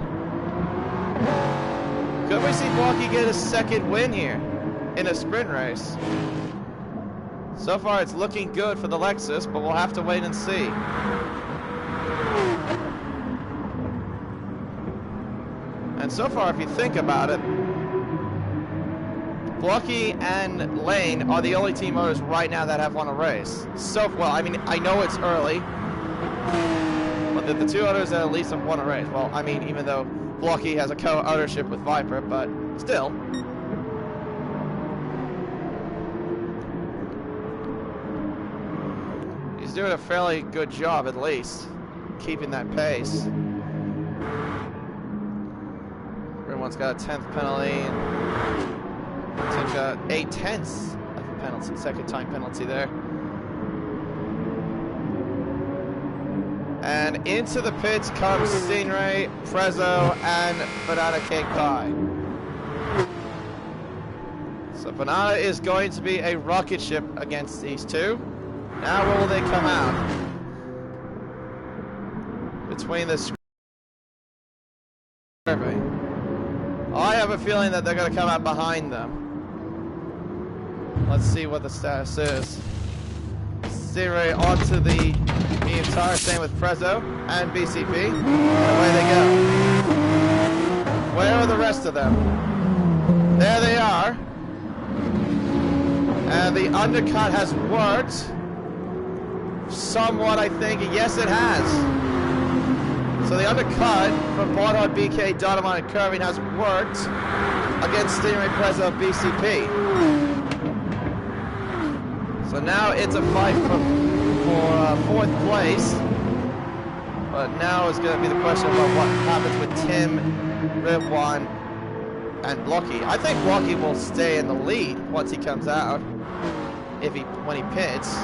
Speaker 1: Could we see Blocky get a 2nd win here in a sprint race? So far it's looking good for the Lexus, but we'll have to wait and see. And so far, if you think about it, Blocky and Lane are the only team owners right now that have won a race. So, well, I mean, I know it's early, but the two owners that at least have won a race. Well, I mean, even though Blocky has a co-ownership with Viper, but still. He's doing a fairly good job, at least, keeping that pace. Everyone's got a 10th penalty. Tim's got 8/10 of a penalty, 2nd time penalty there. And into the pits comes Stingray, Prezzo, and Banana Cake Pie. So Banana is going to be a rocket ship against these two. Now where will they come out? Between the survey. I have a feeling that they're going to come out behind them. Let's see what the status is. Stingray onto the medium tire, same with Prezzo and BCP. And away they go. Where are the rest of them? There they are. And the undercut has worked. Somewhat, I think. Yes, it has. So the undercut from Botod, BK, Dynamite, and Curving has worked against Stingray, Prezzo, BCP. So now it's a fight for 4th place. But now is going to be the question about what happens with Tim, Ridwan, and Blocky. I think Blocky will stay in the lead once he comes out, when he pits.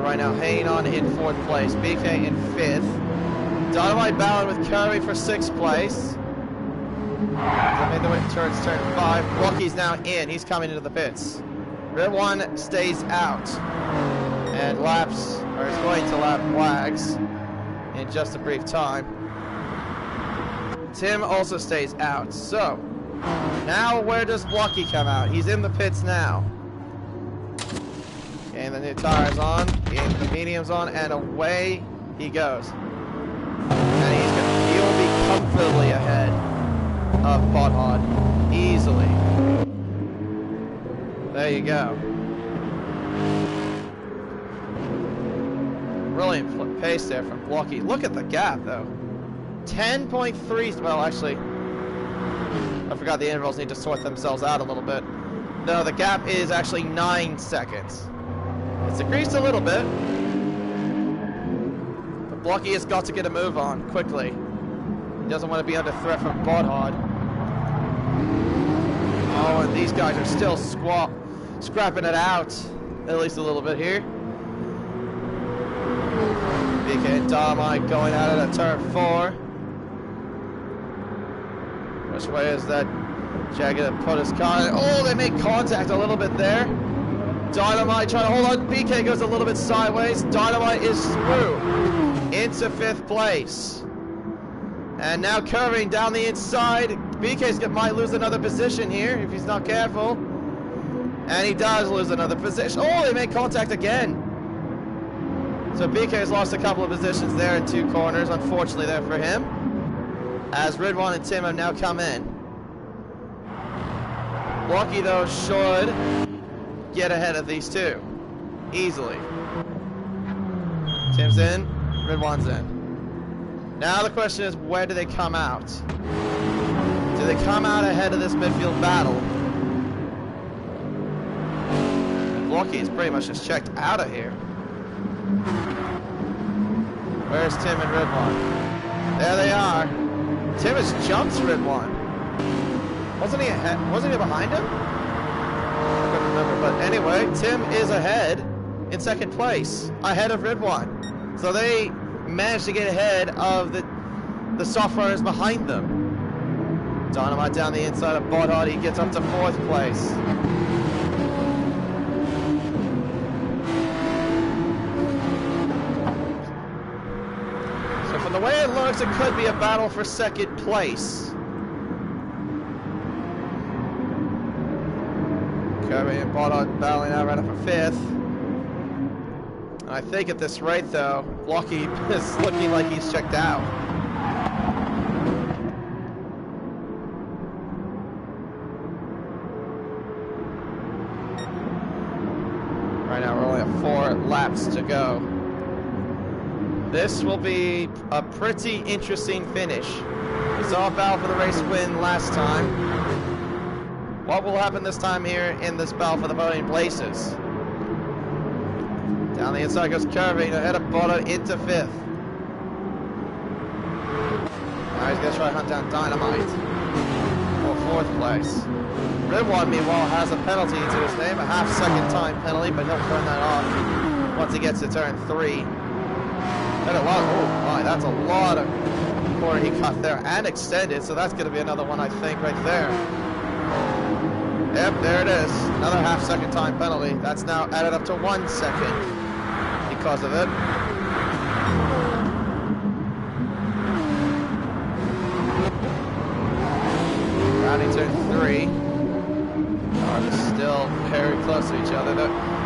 Speaker 1: right now, hanging on in 4th place. BK in 5th. Dynamite battling with Curry for 6th place. They made the way towards turn 5. Rocky's now in. He's coming into the pits. Red One stays out. And laps, or is going to lap Wags in just a brief time. Tim also stays out. So, now where does Blocky come out? He's in the pits now. And the new tires on, and the medium's on, and away he goes. And he'll be comfortably ahead of Botthod, easily. There you go. Brilliant pace there from Blocky. Look at the gap, though. 10.3. Well, actually, I forgot the intervals need to sort themselves out a little bit. No, the gap is actually 9 seconds. It's decreased a little bit. But Blocky has got to get a move on quickly. He doesn't want to be under threat from Botthod. Oh, and these guys are still scrapping it out. At least a little bit here. BK and Dynamite going at it at turn 4. Which way is that Jag gonna put his car in? Oh, they make contact a little bit there. Dynamite trying to hold on. BK goes a little bit sideways. Dynamite is through into 5th place. And now curving down the inside. BK might lose another position here if he's not careful. And he does lose another position. Oh, they make contact again. So BK has lost a couple of positions there in 2 corners, unfortunately there for him. As Ridwan and Tim have now come in. Blocky, though, should get ahead of these 2 easily. Tim's in, Ridwan's in. Now the question is, where do they come out? Do they come out ahead of this midfield battle? Blocky is pretty much just checked out of here. Where's Tim and Ridwan? There they are. Tim has jumped Ridwan. Wasn't he ahead? Wasn't he behind him? I couldn't remember, but anyway, Tim is ahead in 2nd place, ahead of Ridwan. So they managed to get ahead of the soft runners behind them. Dynamite down the inside of Botthod. He gets up to 4th place. So from the way it looks, it could be a battle for 2nd place. Kirby and Botthod battling out right up for 5th. I think at this rate, though, Blocky is looking like he's checked out. Right now, we're only at 4 laps to go. This will be a pretty interesting finish. We saw a battle for the race win last time. What will happen this time here in this battle for the voting places? Down the inside goes Kirby, ahead of Bono into 5th. Now he's going to try to hunt down Dynamite for 4th place. Ridwan, meanwhile, has a penalty to his name, a half-second time penalty, but he'll turn that off once he gets to turn 3. And that's a lot of corner he cut there and extended, so that's going to be another one, I think, right there. Yep, there it is. Another half-second time penalty. That's now added up to 1 second because of it. Rounding turn 3. Cars still very close to each other.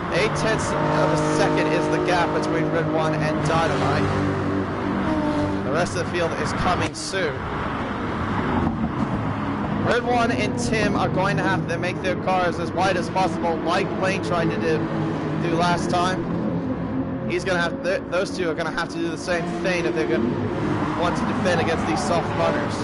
Speaker 1: 8/10 of a second is the gap between Ridwan and Dynamite. The rest of the field is coming soon. Ridwan and Tim are going to have to make their cars as wide as possible, like Blaine tried to do last time. He's going to have those 2 are going to have to do the same thing if they're going to want to defend against these soft runners.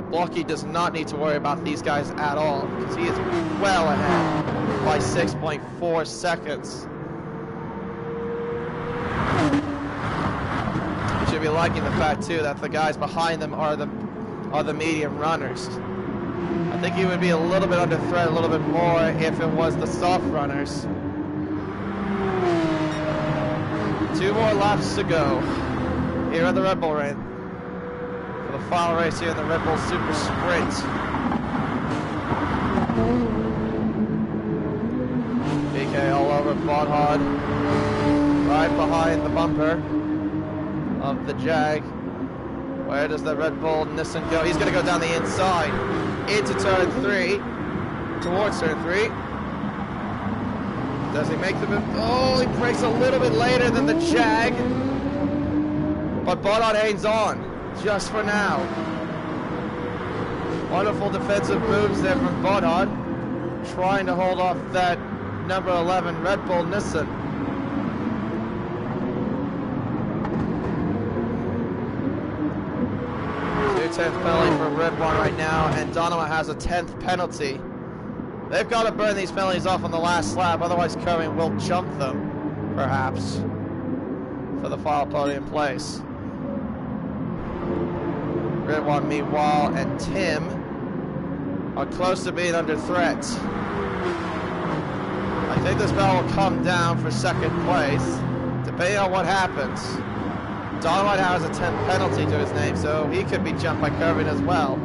Speaker 1: Blocky does not need to worry about these guys at all because he is well ahead by 6.4 seconds. Should be liking the fact too that the guys behind them are the medium runners. I think he would be a little bit under threat, a little bit more, if it was the soft runners. 2 more laps to go here at the Red Bull Ring for the final race here in the Red Bull Super Sprint. BK all over Bonhard, right behind the bumper of the Jag. Where does the Red Bull Nissan go? He's going to go down the inside into turn 3, towards turn 3. Does he make the move? Oh, he brakes a little bit later than the Jag. But Bonhard hangs on, just for now. Wonderful defensive moves there from Bonhard, trying to hold off that number 11 Red Bull Nissan. Two 10th penalty for Red One right now, and Dynamite has a 10th penalty. They've got to burn these penalties off on the last lap, otherwise Kerwin will jump them, perhaps, for the final podium place. Red One, meanwhile, and Tim are close to being under threat. I think this battle will come down for second place, depending on what happens. Dynamite has a 10th penalty to his name, so he could be jumped by Kerwin as well.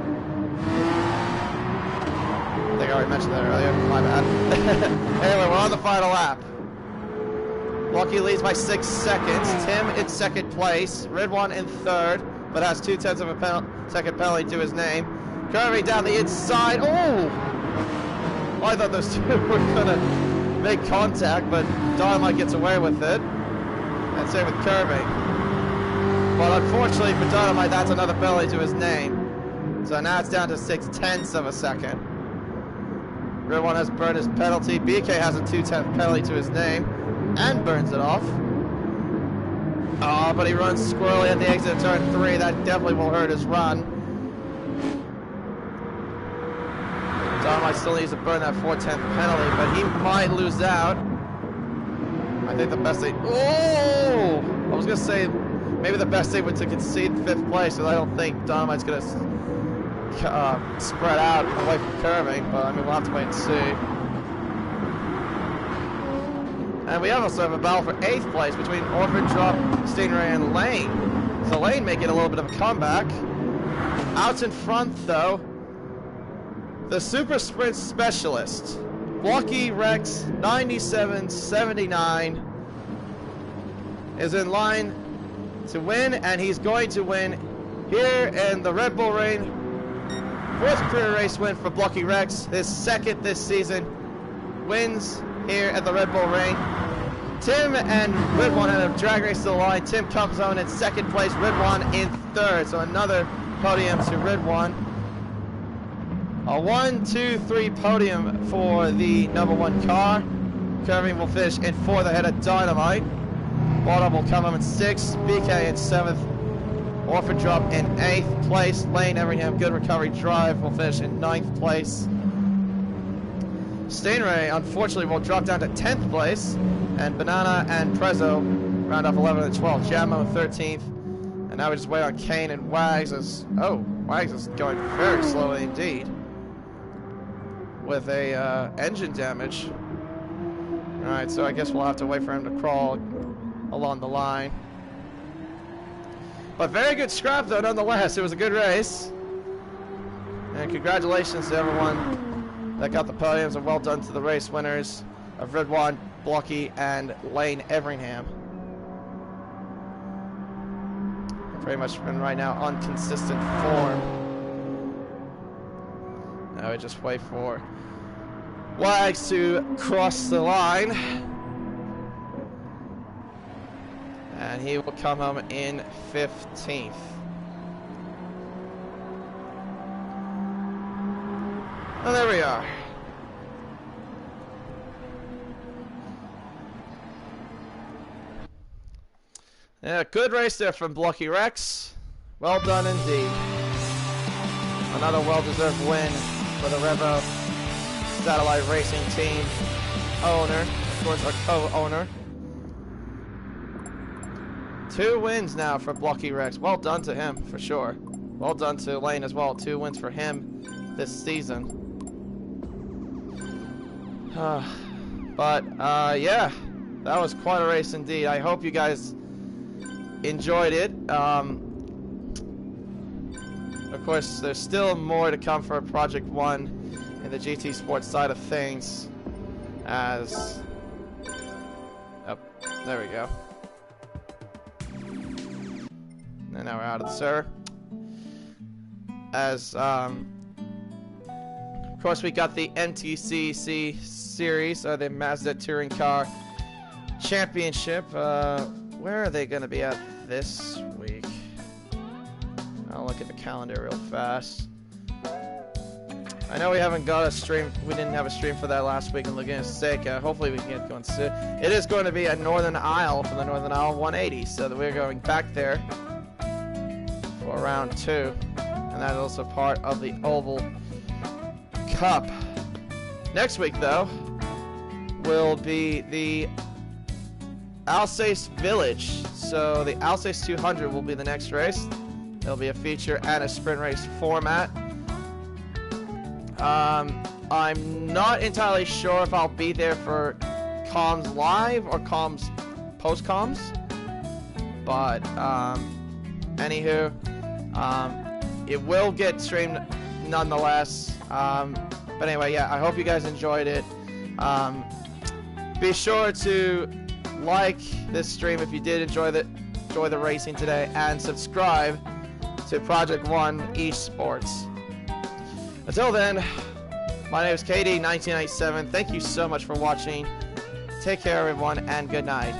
Speaker 1: I think I already mentioned that earlier, my bad. Anyway, we're on the final lap. Blocky leads by 6 seconds. Tim in second place. Red One in third, but has 2/10 of a second penalty to his name. Curving down the inside. Oh! Well, I thought those two were gonna make contact, but Dynamite gets away with it. And same with Curving. But unfortunately for Dynamite, that's another penalty to his name. So now it's down to 6/10 of a second. Red One has burned his penalty. BK has a 2/10 penalty to his name and burns it off. Oh, but he runs squirrely at the exit of turn 3. That definitely will hurt his run. Dynamite still needs to burn that 4/10 penalty, but he might lose out. I think the best thing... Oh! I was going to say maybe the best thing would to concede 5th place, because I don't think Dynamite's going to spread out away from Curving, but I mean, we'll have to wait and see. And we also have a battle for 8th place between Orphan Drop, Stingray, and Lane. So Lane making a little bit of a comeback. Out in front, though, the Super Sprint Specialist, Blocky Rex 9779, is in line to win, and he's going to win here in the Red Bull Ring. 4th career race win for Blocky Rex, his 2nd this season. Wins here at the Red Bull Ring. Tim and Red One had a drag race to the line. Tim comes on in 2nd place, Red One in 3rd. So another podium to Red One. A 1, 2, 3 podium for the number 1 car. Curving will finish in 4th ahead of Dynamite. Bottom will come up in 6th, BK in 7th. Orphan Drop in 8th place. Lane Everingham, Good Recovery Drive, will finish in 9th place. Stingray, unfortunately, will drop down to 10th place. And Banana and Prezzo round off 11th and 12th. Jammo 13th. And now we just wait on Kane and Wags as... Oh, Wags is going very slowly indeed, with a engine damage. Alright, so I guess we'll have to wait for him to crawl along the line. But very good scrap, though, nonetheless. It was a good race. And congratulations to everyone that got the podiums, and well done to the race winners of Red One, Blocky, and Lane Everingham. Pretty much been right now on consistent form. Now we just wait for Wags to cross the line. And he will come home in 15th. And there we are. Yeah, good race there from Blocky Rex. Well done indeed. Another well-deserved win for the Revo Satellite Racing Team owner, of course our co-owner. 2 wins now for Blocky Rex. Well done to him, for sure. Well done to Lane as well. 2 wins for him this season. But yeah, that was quite a race indeed. I hope you guys enjoyed it. Of course, there's still more to come for Project 1 in the GT Sports side of things. As... oh, there we go. And now we're out of the server. As, of course, we got the NTCC Series, or the Mazda Touring Car Championship. Where are they going to be at this week? I'll look at the calendar real fast. I know we haven't got a stream. We didn't have a stream for that last week in Laguna Seca. Hopefully we can get going soon. It is going to be at Northern Isle for the Northern Isle 180, so that we're going back there for round 2, and that is also part of the Oval Cup. Next week, though, will be the Alsace Village. So the Alsace 200 will be the next race. There'll be a feature and a sprint race format. I'm not entirely sure if I'll be there for comms live or comms post-comms, but anywho, it will get streamed nonetheless. But anyway, yeah, I hope you guys enjoyed it. Be sure to like this stream if you did enjoy the racing today, and subscribe to Project 1 eSports. Until then, my name is KD1997. Thank you so much for watching. Take care, everyone, and good night.